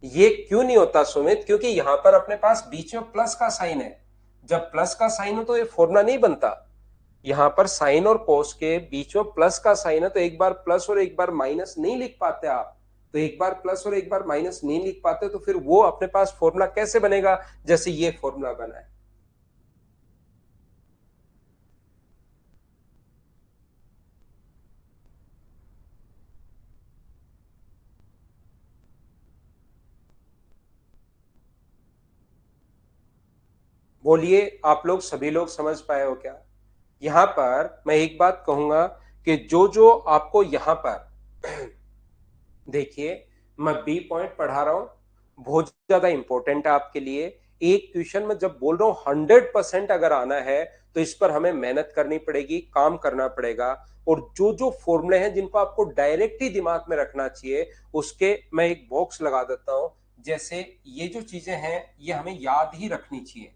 ये क्यों नहीं होता सुमित? क्योंकि यहां पर अपने पास बीच में प्लस का साइन है। जब प्लस का साइन हो तो ये फॉर्मूला नहीं बनता। यहां पर साइन और कोस के बीच में प्लस का साइन है, तो एक बार प्लस और एक बार माइनस नहीं लिख पाते आप। तो एक बार प्लस और एक बार माइनस नहीं लिख पाते, तो फिर वो अपने पास फॉर्मूला कैसे बनेगा जैसे ये फॉर्मूला बना है। बोलिए, आप लोग सभी लोग समझ पाए हो क्या? यहां पर मैं एक बात कहूंगा कि जो जो आपको यहां पर देखिए, मैं बी पॉइंट पढ़ा रहा हूं, बहुत ज्यादा इंपॉर्टेंट है आपके लिए। एक क्वेश्चन में जब बोल रहा हूं 100% अगर आना है, तो इस पर हमें मेहनत करनी पड़ेगी, काम करना पड़ेगा। और जो जो फॉर्मूले हैं जिनको आपको डायरेक्ट ही दिमाग में रखना चाहिए, उसके मैं एक बॉक्स लगा देता हूं। जैसे ये जो चीजें हैं, ये हमें याद ही रखनी चाहिए।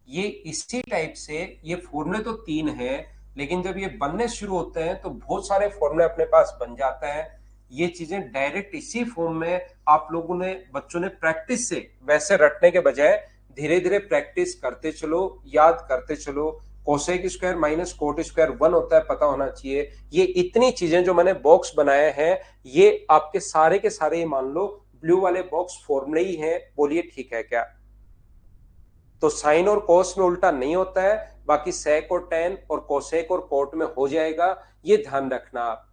ये इसी टाइप से, ये फॉर्मूले तो 3 हैं, लेकिन जब ये बनने शुरू होते हैं तो बहुत सारे फॉर्मूले अपने पास बन जाते हैं। ये चीजें डायरेक्ट इसी फॉर्म में आप लोगों ने, बच्चों ने प्रैक्टिस से वैसे रटने के बजाय धीरे धीरे प्रैक्टिस करते चलो, याद करते चलो। Cosec square minus cot square 1 होता है, पता होना चाहिए। ये इतनी चीजें जो मैंने बॉक्स बनाए हैं, ये आपके सारे के सारे मान लो ब्लू वाले बॉक्स फॉर्मूले ही हैं। बोलिए ठीक है क्या? तो साइन और कोस में उल्टा नहीं होता है, बाकी सेक और टेन और कोसेक और कोट में हो जाएगा। ये ध्यान रखना आप।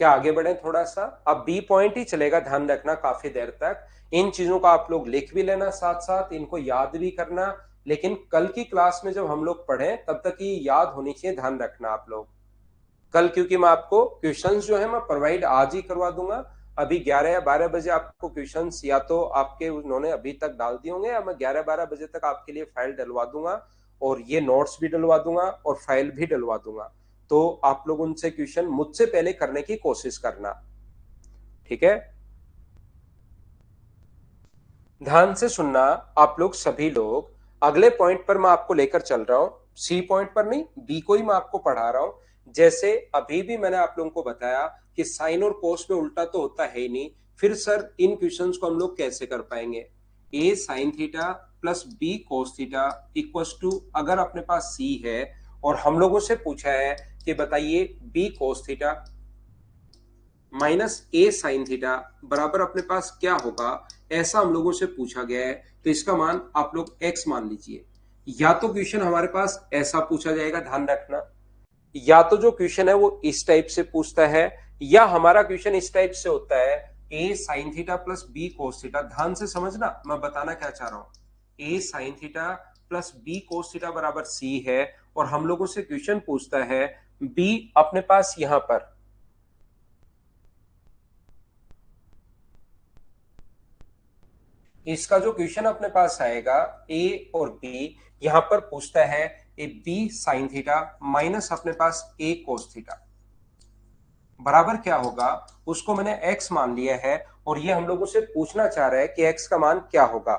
क्या आगे बढ़े थोड़ा सा? अब बी पॉइंट ही चलेगा, ध्यान रखना काफी देर तक। इन चीजों का आप लोग लिख भी लेना, साथ साथ इनको याद भी करना। लेकिन कल की क्लास में जब हम लोग पढ़े, तब तक ये याद होनी चाहिए, ध्यान रखना आप लोग। कल क्योंकि मैं आपको क्वेश्चंस जो है मैं प्रोवाइड आज ही करवा दूंगा। अभी 11 या 12 बजे आपको क्वेश्चंस या तो आपके उन्होंने अभी तक डाल दिए होंगे, या मैं 11-12 बजे तक आपके लिए फाइल डलवा दूंगा, और ये नोट्स भी डलवा दूंगा और फाइल भी डलवा दूंगा। तो आप लोग उनसे क्वेश्चन मुझसे पहले करने की कोशिश करना, ठीक है? ध्यान से सुनना आप लोग सभी लोग। अगले पॉइंट पर मैं आपको लेकर चल रहा हूं, सी पॉइंट पर नहीं, बी को ही मैं आपको पढ़ा रहा हूं। जैसे अभी भी मैंने आप लोगों को बताया कि साइन और कोस में उल्टा तो होता है ही नहीं, फिर सर इन क्वेश्चंस को हम लोग कैसे कर पाएंगे? A sine theta plus B cos theta equals two, अगर अपने पास सी है और हम लोगों से पूछा है कि बताइए बी कोस थीटा माइनस ए साइन थीटा बराबर अपने पास क्या होगा, ऐसा हम लोगों से पूछा गया है। तो इसका मान आप लोग x मान लीजिए। या तो क्वेश्चन हमारे पास ऐसा पूछा जाएगा, ध्यान रखना, या तो जो क्वेश्चन है वो इस टाइप से पूछता है, या हमारा क्वेश्चन इस टाइप से होता है, A sine theta plus B cos theta. ध्यान से समझना मैं बताना क्या चाह रहा हूं। A sine theta plus B cos theta बराबर सी है, और हम लोगों से क्वेश्चन पूछता है बी अपने पास यहां पर, इसका जो क्वेश्चन अपने पास आएगा ए और बी, यहां पर पूछता है a b sin theta minus अपने पास ए कोस थीटा बराबर क्या होगा, उसको मैंने एक्स मान लिया है। और ये हम लोगों से पूछना चाह रहा है कि एक्स का मान क्या होगा।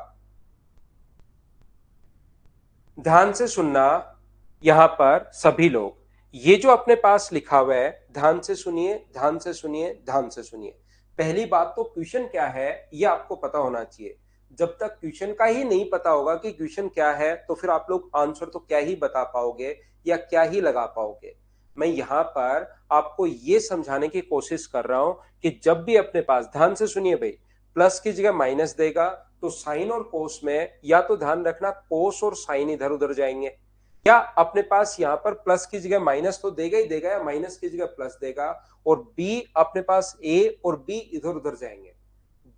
ध्यान से सुनना यहां पर सभी लोग, ये जो अपने पास लिखा हुआ है, ध्यान से सुनिए, ध्यान से सुनिए, ध्यान से सुनिए। पहली बात तो क्वेश्चन क्या है ये आपको पता होना चाहिए। जब तक क्वेश्चन का ही नहीं पता होगा कि क्वेश्चन क्या है तो फिर आप लोग आंसर तो क्या ही बता पाओगे या क्या ही लगा पाओगे। मैं यहाँ पर आपको ये समझाने की कोशिश कर रहा हूं कि जब भी अपने पास, ध्यान से सुनिए भाई, प्लस की जगह माइनस देगा तो साइन और कोस में या तो ध्यान रखना कोस और साइन इधर उधर जाएंगे, या अपने पास यहां पर प्लस की जगह माइनस तो देगा ही देगा या माइनस की जगह प्लस देगा, और बी अपने पास ए और बी इधर उधर जाएंगे।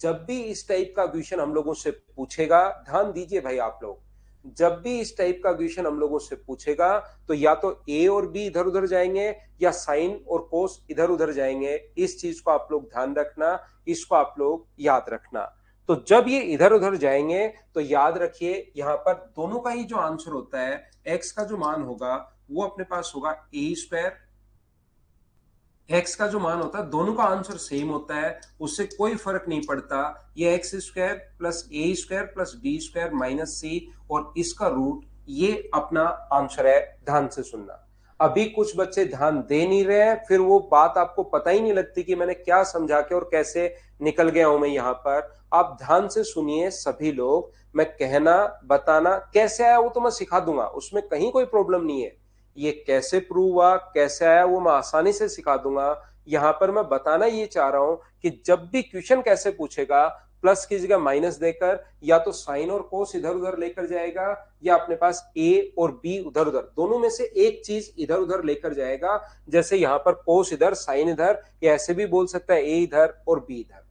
जब भी इस टाइप का क्वेश्चन हम लोगों से पूछेगा, ध्यान दीजिए भाई आप लोग, जब भी इस टाइप का क्वेश्चन हम लोगों से पूछेगा तो या तो ए और बी इधर उधर जाएंगे या साइन और कोस इधर उधर जाएंगे। इस चीज को आप लोग ध्यान रखना, इसको आप लोग याद रखना। तो जब ये इधर उधर जाएंगे तो याद रखिए यहां पर दोनों का ही जो आंसर होता है, एक्स का जो मान होगा वो अपने पास होगा ए स्क्वायर, एक्स का जो मान होता है दोनों का आंसर सेम होता है, उससे कोई फर्क नहीं पड़ता। ये X square plus A square plus B square minus C और इसका रूट, ये अपना आंसर है। ध्यान से सुनना, अभी कुछ बच्चे ध्यान दे नहीं रहे हैं, फिर वो बात आपको पता ही नहीं लगती कि मैंने क्या समझा के और कैसे निकल गया हूं मैं यहाँ पर। आप ध्यान से सुनिए सभी लोग, मैं कहना बताना कैसे आया वो तो मैं सिखा दूंगा, उसमें कहीं कोई प्रॉब्लम नहीं है। ये कैसे प्रूव हुआ, कैसे आया, वो मैं आसानी से सिखा दूंगा। यहां पर मैं बताना ये चाह रहा हूं कि जब भी क्वेश्चन कैसे पूछेगा, प्लस की जगह माइनस देकर या तो साइन और कोस इधर उधर लेकर जाएगा या अपने पास ए और बी उधर उधर दोनों में से एक चीज इधर उधर लेकर जाएगा। जैसे यहां पर कोस इधर साइन इधर, या ऐसे भी बोल सकता है ए इधर और बी इधर।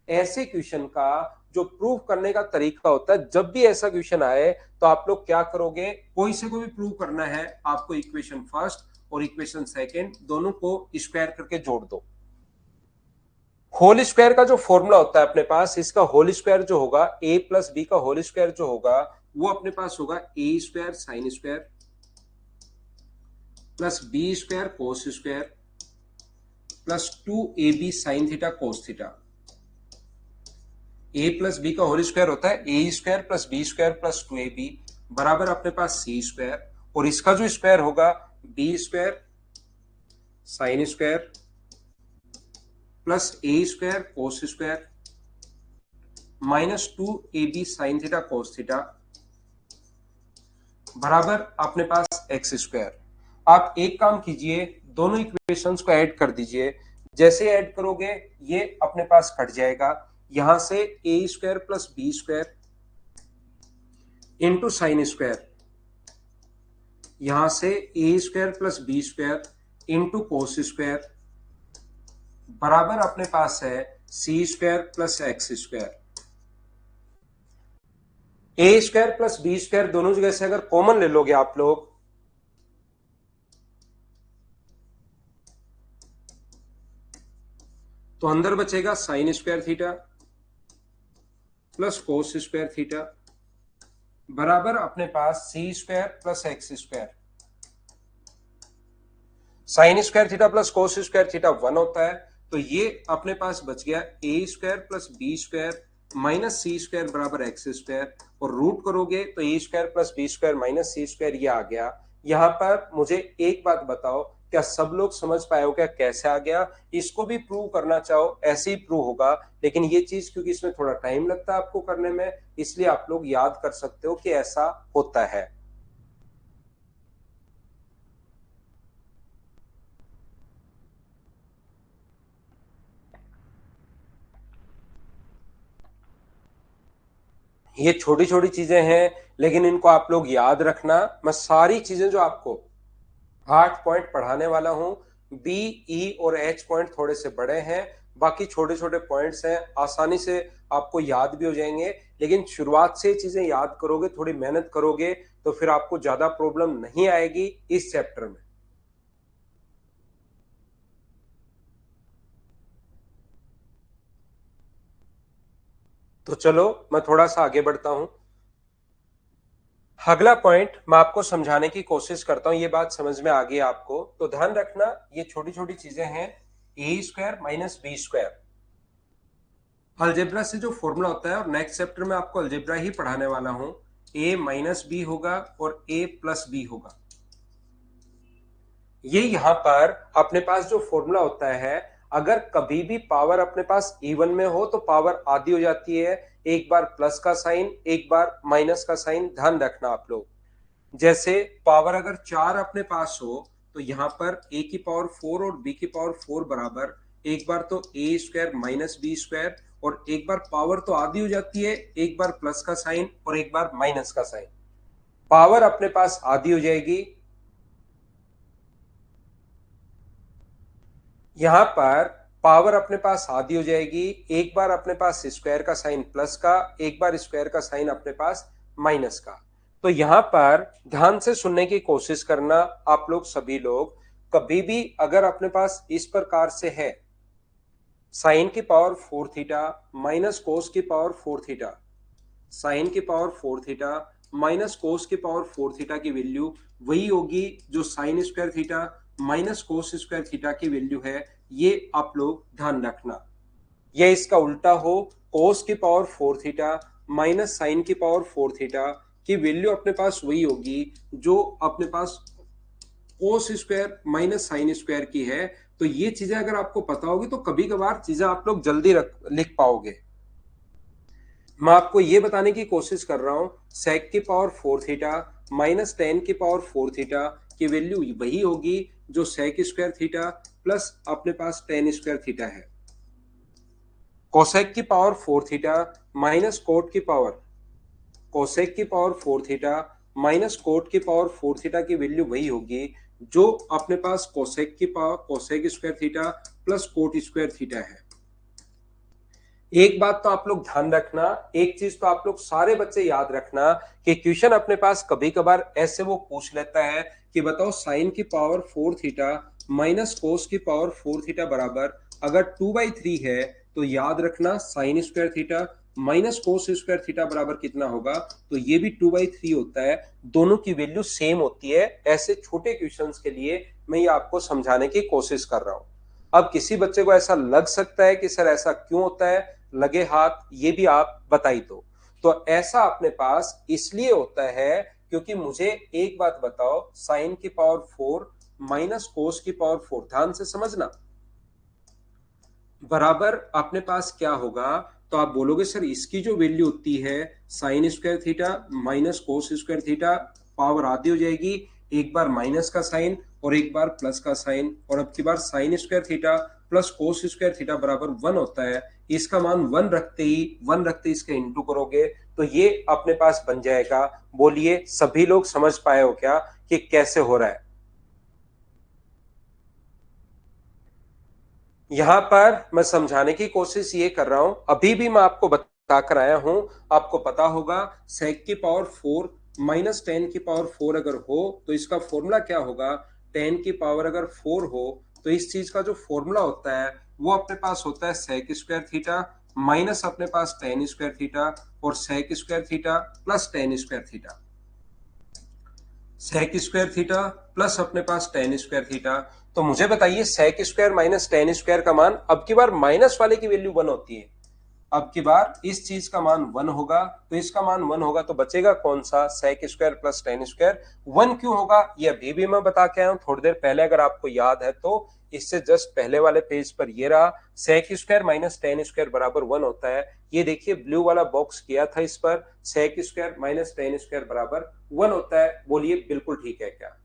ऐसे क्वेश्चन का जो प्रूव करने का तरीका होता है, जब भी ऐसा क्वेश्चन आए तो आप लोग क्या करोगे, कोई से को भी प्रूव करना है आपको, इक्वेशन फर्स्ट और इक्वेशन सेकंड दोनों को स्क्वायर करके जोड़ दो। होल स्क्वायर का जो फॉर्मूला होता है अपने पास, इसका होल स्क्वायर जो होगा, ए प्लस बी का होल स्क्वायर जो होगा वो अपने पास होगा A square sine square plus B square cos square plus 2ab sine theta cos theta. A plus B का होल स्क्वायर होता है A square plus B square plus 2ab बराबर अपने पास सी स्क्वायर, और इसका जो स्क्वायर होगा B square sine square plus A square cos square minus 2ab sine theta cos theta बराबर अपने पास एक्स स्क्वायर। आप एक काम कीजिए, दोनों इक्वेशंस को ऐड कर दीजिए। जैसे ऐड करोगे ये अपने पास कट जाएगा, यहां से A square plus B square into sine square, यहां से A square plus B square into cos square बराबर अपने पास है C square plus X square. A square plus B square दोनों जगह से अगर कॉमन ले लोगे आप लोग, तो अंदर बचेगा sine square theta plus cos square theta बराबर अपने पास C square plus X square. Sine square theta plus cos square theta 1 होता है, तो ये अपने पास बच गया A square plus B square minus C square बराबर एक्स स्क्वायर, और रूट करोगे तो A square plus B square minus C square ये आ गया। यहां पर मुझे एक बात बताओ, क्या सब लोग समझ पाए हो क्या कैसे आ गया? इसको भी प्रूव करना चाहो ऐसे ही प्रूव होगा, लेकिन ये चीज क्योंकि इसमें थोड़ा टाइम लगता है आपको करने में, इसलिए आप लोग याद कर सकते हो कि ऐसा होता है। ये छोटी छोटी चीजें हैं लेकिन इनको आप लोग याद रखना। मैं सारी चीजें जो आपको 8 पॉइंट पढ़ाने वाला हूं, बी ई और एच पॉइंट थोड़े से बड़े हैं, बाकी छोटे छोटे पॉइंट्स हैं, आसानी से आपको याद भी हो जाएंगे। लेकिन शुरुआत से चीजें याद करोगे, थोड़ी मेहनत करोगे तो फिर आपको ज्यादा प्रॉब्लम नहीं आएगी इस चैप्टर में। तो चलो मैं थोड़ा सा आगे बढ़ता हूं। अगला पॉइंट मैं आपको समझाने की कोशिश करता हूं, ये बात समझ में आ गई आपको तो ध्यान रखना, ये छोटी छोटी चीजें हैं। A square minus B square algebra से जो फॉर्मूला होता है, और नेक्स्ट चैप्टर में आपको अलजेब्रा ही पढ़ाने वाला हूं। ए माइनस बी होगा और ए प्लस बी होगा। ये यहाँ पर अपने पास जो फॉर्मूला होता है, अगर कभी भी पावर अपने पास इवन में हो तो पावर आधी हो जाती है, एक बार प्लस का साइन एक बार माइनस का साइन, ध्यान रखना आप लोग। जैसे पावर अगर 4 अपने पास हो तो यहाँ पर a की पावर 4 और b की पावर 4 बराबर, एक बार तो a square minus B square, और एक बार पावर तो आधी हो जाती है, एक बार प्लस का साइन और एक बार माइनस का साइन, पावर अपने पास आधी हो जाएगी। यहां पर पावर अपने पास आधी हो जाएगी, एक बार अपने पास स्क्वायर का साइन प्लस का, एक बार स्क्वायर का साइन अपने पास माइनस का। तो यहां पर ध्यान से सुनने की कोशिश करना आप लोग सभी लोग, कभी भी अगर अपने पास इस प्रकार से है साइन की पावर 4 थीटा माइनस कोस की पावर 4 थीटा, साइन की पावर 4 थीटा माइनस कोस की पावर 4 थीटा की वैल्यू वही होगी जो sign square theta minus cos square theta की वैल्यू है, ये आप लोग ध्यान रखना। ये इसका उल्टा हो, कोस की पावर 4 थीटा माइनस साइन की पावर 4 थीटा की वैल्यू अपने पास वही होगी जो अपने पास cos square minus sine square की है। तो ये चीजें अगर आपको पता होगी तो कभी कभार चीजें आप लोग जल्दी लिख पाओगे। मैं आपको ये बताने की कोशिश कर रहा हूं, सेक की पावर 4 थीटा माइनस टेन की पावर 4 थीटा की वैल्यू वही होगी जो सेक स्क्वायर थीटा प्लस अपने पास टेन स्क्वायर थीटा है। कोसेक की पावर 4 थीटा माइनस कोट की पावर, कोसेक की पावर 4 थीटा माइनस कोट की पावर 4 थीटा की वैल्यू वही होगी जो अपने पास कोसेक की power cosec square theta plus coat square theta है। एक बात तो आप लोग ध्यान रखना, एक चीज तो आप लोग सारे बच्चे याद रखना कि क्वेश्चन अपने पास कभी कभार ऐसे वो पूछ लेता है कि बताओ साइन की पावर 4 थीटा माइनस कोस की पावर 4 थीटा बराबर अगर 2/3 है तो याद रखना sign square theta minus cos square theta बराबर कितना होगा, तो ये भी 2/3 होता है, दोनों की वैल्यू सेम होती है। ऐसे छोटे क्वेश्चंस के लिए मैं ये आपको समझाने की कोशिश कर रहा हूं। अब किसी बच्चे को ऐसा लग सकता है कि सर ऐसा क्यों होता है, लगे हाथ ये भी आप बताई दो। तो ऐसा अपने पास इसलिए होता है क्योंकि मुझे एक बात बताओ, साइन की पावर 4 माइनस कोस की पावर 4, ध्यान से समझना, बराबर अपने पास क्या होगा। तो आप बोलोगे सर इसकी जो वैल्यू होती है sign square theta minus cos square theta, power आधी हो जाएगी, एक बार माइनस का साइन और एक बार प्लस का साइन, और अब की बार sine square theta plus cos square theta बराबर 1 होता है। इसका मान 1 रखते ही इसके इंटू करोगे तो ये अपने पास बन जाएगा। बोलिए सभी लोग समझ पाए हो क्या कि कैसे हो रहा है। यहां पर मैं समझाने की कोशिश ये कर रहा हूं, अभी भी मैं आपको बता कर आया हूं, आपको पता होगा सेक की पावर 4 माइनस टेन की पावर 4 अगर हो तो इसका फॉर्मूला क्या होगा, टेन की पावर अगर 4 हो तो इस चीज का जो फॉर्मूला होता है वो अपने पास होता है सेक स्क्वायर थीटा माइनस अपने पास टेन स्क्वायर थीटा और sec square theta plus tan square theta, sec square theta plus अपने पास टेन स्क्वायर थीटा। तो मुझे बताइए sec square minus tan square का मान, अब की बार माइनस वाले की वैल्यू 1 होती है, अब की बार इस चीज का मान 1 होगा तो इसका मान 1 होगा, तो बचेगा कौन सा, sec square plus tan square. 1 क्यों होगा ये अभी भी मैं बता के आया हूं थोड़ी देर पहले, अगर आपको याद है तो इससे जस्ट पहले वाले पेज पर ये रहा, sec square minus tan square बराबर 1 होता है। ये देखिए ब्लू वाला बॉक्स किया था इस पर, sec square minus tan square बराबर 1 होता है। बोलिए बिल्कुल ठीक है क्या।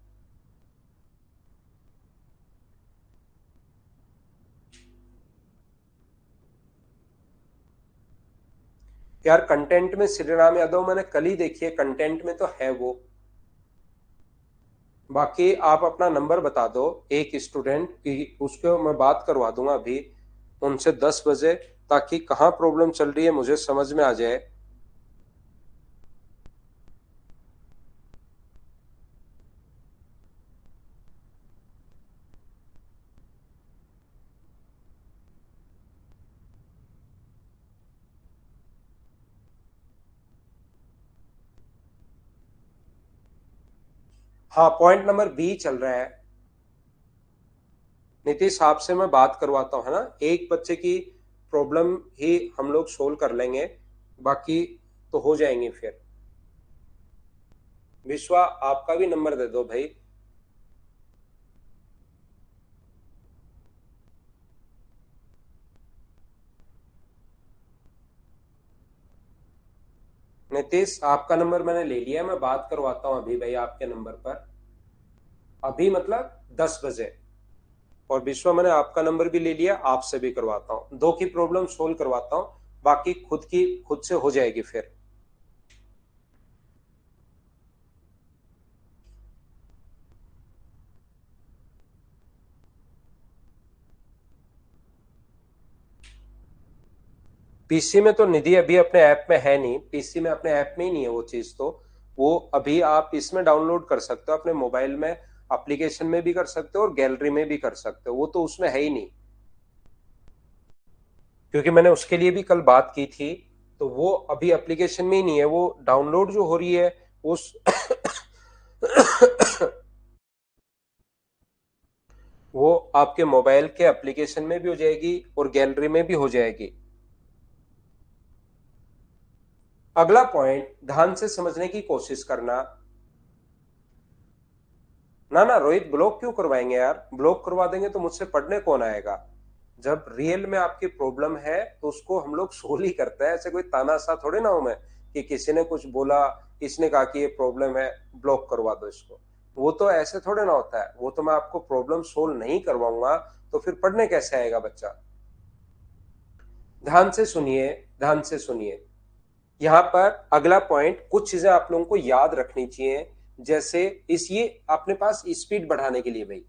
यार कंटेंट में श्री राम यादव मैंने कल ही देखी है, कंटेंट में तो है वो, बाकी आप अपना नंबर बता दो एक स्टूडेंट की, उसको मैं बात करवा दूंगा अभी उनसे 10 बजे, ताकि कहाँ प्रॉब्लम चल रही है मुझे समझ में आ जाए। हाँ पॉइंट नंबर बी चल रहा है, नीतीश आपसे मैं बात करवाता हूँ है ना, एक बच्चे की प्रॉब्लम ही हम लोग सोल्व कर लेंगे, बाकी तो हो जाएंगे फिर। विश्वा आपका भी नंबर दे दो भाई। नीतीश, आपका नंबर मैंने ले लिया, मैं बात करवाता हूं अभी भाई आपके नंबर पर, अभी मतलब 10 बजे। और विश्वा, मैंने आपका नंबर भी ले लिया, आपसे भी करवाता हूं, दो की प्रॉब्लम सोल्व करवाता हूं, बाकी खुद से हो जाएगी फिर। पीसी में तो निधि अभी अपने ऐप में है नहीं, पीसी में अपने ऐप में ही नहीं है वो चीज, तो वो अभी आप इसमें डाउनलोड कर सकते हो अपने मोबाइल में, एप्लीकेशन में भी कर सकते हो और गैलरी में भी कर सकते हो, वो तो उसमें है ही नहीं, क्योंकि मैंने उसके लिए भी कल बात की थी, तो वो अभी एप्लीकेशन में ही नहीं है, वो डाउनलोड जो हो रही है उस वो आपके मोबाइल के एप्लीकेशन में भी हो जाएगी और गैलरी में भी हो जाएगी। अगला पॉइंट ध्यान से समझने की कोशिश करना। ना ना रोहित, ब्लॉक क्यों करवाएंगे यार, ब्लॉक करवा देंगे तो मुझसे पढ़ने कौन आएगा। जब रियल में आपकी प्रॉब्लम है तो उसको हम लोग सोल्व ही करते हैं, ऐसे कोई तानाशाह थोड़े ना हूं मैं कि किसी ने कुछ बोला, इसने कहा कि ये प्रॉब्लम है, ब्लॉक करवा दो इसको। वो तो ऐसे थोड़े ना होता है, वो तो मैं आपको प्रॉब्लम सोल्व नहीं करवाऊंगा तो फिर पढ़ने कैसे आएगा बच्चा। ध्यान से सुनिए, ध्यान से सुनिए। यहाँ पर अगला पॉइंट, कुछ चीजें आप लोगों को याद रखनी चाहिए, जैसे इस ये अपने पास स्पीड बढ़ाने के लिए भाई,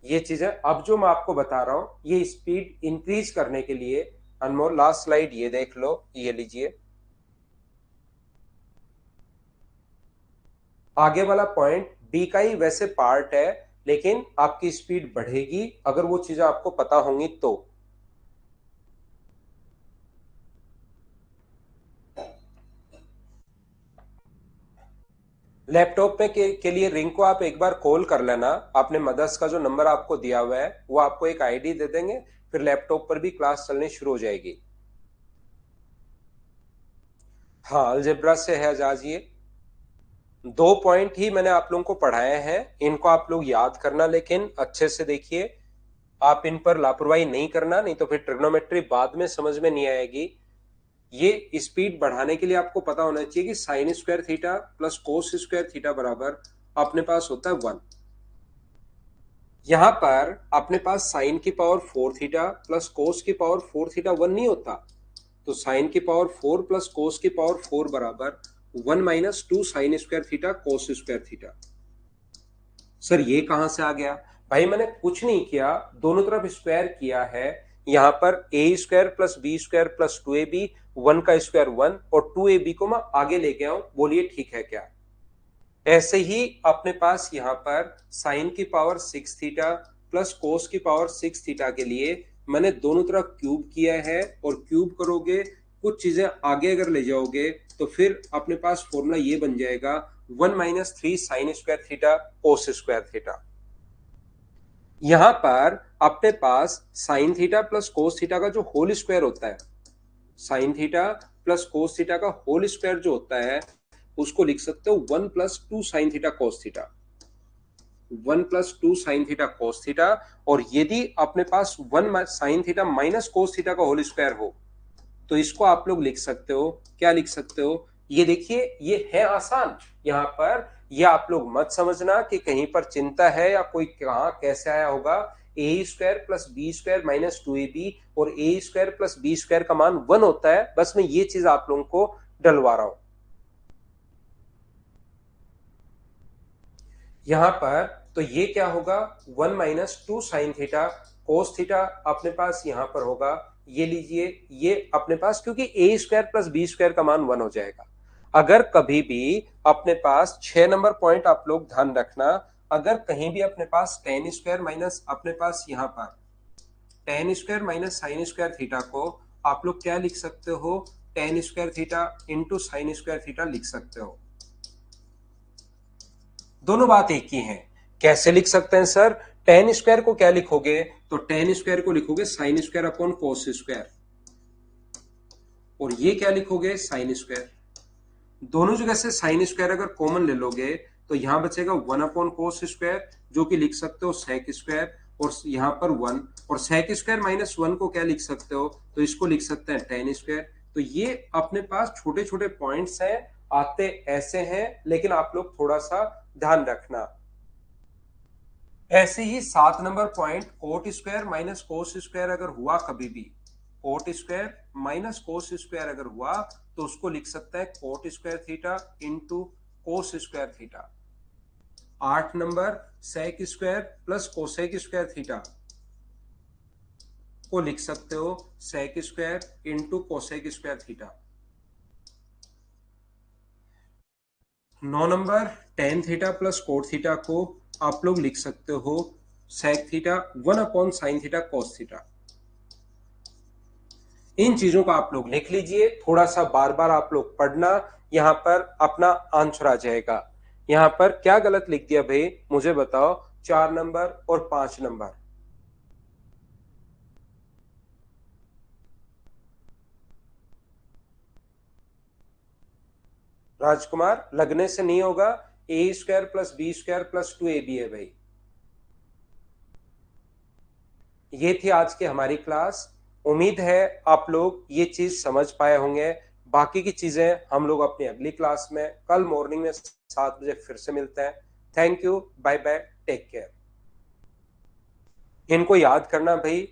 ये चीजें अब जो मैं आपको बता रहा हूं ये स्पीड इंक्रीज करने के लिए। अनमोल, लास्ट स्लाइड ये देख लो, ये लीजिए। आगे वाला पॉइंट बी का ही वैसे पार्ट है, लेकिन आपकी स्पीड बढ़ेगी अगर वो चीजें आपको पता होंगी तो। लैपटॉप में के लिए रिंग को आप एक बार कॉल कर लेना, आपने मदर्स का जो नंबर आपको दिया हुआ है वो आपको एक आईडी दे देंगे, फिर लैपटॉप पर भी क्लास चलनी शुरू हो जाएगी। हाँ, अलजेब्रा से है आजाज, ये दो पॉइंट ही मैंने आप लोगों को पढ़ाए हैं, इनको आप लोग याद करना, लेकिन अच्छे से देखिए, आप इन पर लापरवाही नहीं करना, नहीं तो फिर ट्रिग्नोमेट्री बाद में समझ में नहीं आएगी। ये स्पीड बढ़ाने के लिए आपको पता होना चाहिए कि sign square theta plus cos square theta बराबर अपने पास होता है 1। यहां पर अपने पास साइन की पावर 4 थीटा प्लस कोस की पावर 4 थीटा 1 नहीं होता, तो साइन की पावर 4 प्लस कोस की पावर 4 बराबर 1 minus 2 sign square theta cos square theta. Sir ये कहां से आ गया? भाई मैंने कुछ नहीं किया, दोनों तरफ स्क्वायर किया है। यहां पर A square plus B square plus 2ab, 1 का स्क्वायर 1 और 2ab को मैं आगे लेके आऊं, बोलिए ठीक है क्या? ऐसे ही अपने पास यहां पर साइन की पावर 6 थीटा प्लस कोस की पावर 6 थीटा के लिए मैंने दोनों तरफ क्यूब किया है, और क्यूब करोगे कुछ चीजें आगे अगर ले जाओगे तो फिर अपने पास फॉर्मूला ये बन जाएगा 1 minus 3 sine square theta cos square theta. यहां पर अपने पास sine theta plus cos theta का जो होल स्क्वायर होता है, sine theta plus cos theta का होल स्क्वायर जो होता है, उसको लिख सकते हो 1 plus 2 sine theta cos theta, 1 plus 2 sine theta cos theta. और यदि अपने पास 1 sine theta minus cos theta का होल स्क्वायर हो तो इसको आप लोग लिख सकते हो, क्या लिख सकते हो? ये देखिए, ये है आसान। यहां पर ये आप लोग मत समझना कि कहीं पर चिंता है या कोई कहां कैसे आया होगा। A square plus B square minus 2ab और A square plus B square का मान 1 होता है, बस मैं ये चीज आप लोगों को डलवा रहा हूं। यहां पर तो ये क्या होगा, 1 minus 2 sine theta cos theta अपने पास यहां पर होगा, ये लीजिए, ये अपने पास, क्योंकि ए स्क्वायर प्लस बी स्क्वायर का मान 1 हो जाएगा। अगर कभी भी अपने पास 6 नंबर पॉइंट आप लोग ध्यान रखना, अगर कहीं भी अपने पास टेन स्क्वायर माइनस अपने पास यहां पर ten square minus sine square theta को आप लोग क्या लिख सकते हो, ten square theta into sine square theta लिख सकते हो। दोनों बात एक ही है। कैसे लिख सकते हैं सर? टेन स्क्वायर को क्या लिखोगे, तो टेन स्क्वायर को लिखोगे sine square upon cos square, और ये क्या लिखोगे, साइन स्क्वायर। दोनों जगह से साइन स्क्वायर अगर कॉमन ले लोगे तो यहां बचेगा 1 अपॉन कोस स्क्वायर, जो कि लिख सकते हो सेक स्क्वायर, और यहां पर 1, और सेक स्क्वायर माइनस 1 को क्या लिख सकते हो, तो इसको लिख सकते हैं टेन स्क्वायर। तो ये अपने पास छोटे छोटे पॉइंट्स हैं, आते ऐसे हैं, लेकिन आप लोग थोड़ा सा ध्यान रखना। ऐसे ही 7 number point, cot square minus cos square अगर हुआ कभी भी, cot square minus cos square अगर हुआ तो उसको लिख सकता है cot square theta into cos square theta. 8 number sec square plus cosec square theta को लिख सकते हो sec square into cosec square theta. 9 number tan theta plus cot theta को आप लोग लिख सकते हो sec theta 1/साइन theta cos theta. इन चीजों को आप लोग लिख लीजिए, थोड़ा सा बार बार आप लोग पढ़ना, यहां पर अपना आंसर आ जाएगा। यहां पर क्या गलत लिख दिया भाई, मुझे बताओ। 4 नंबर और 5 नंबर, राजकुमार लगने से नहीं होगा। A square plus B square plus 2ab है भाई। ये थी आज की हमारी क्लास। उम्मीद है आप लोग ये चीज समझ पाए होंगे। बाकी की चीजें हम लोग अपनी अगली क्लास में कल मॉर्निंग में 7 बजे फिर से मिलते हैं। Thank you, bye bye, take care. इनको याद करना भाई,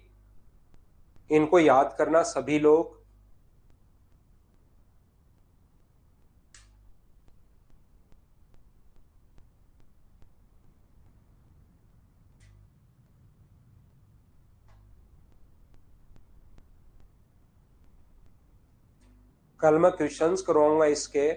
इनको याद करना सभी लोग। कल मैं क्वेश्चंस करवाऊंगा इसके,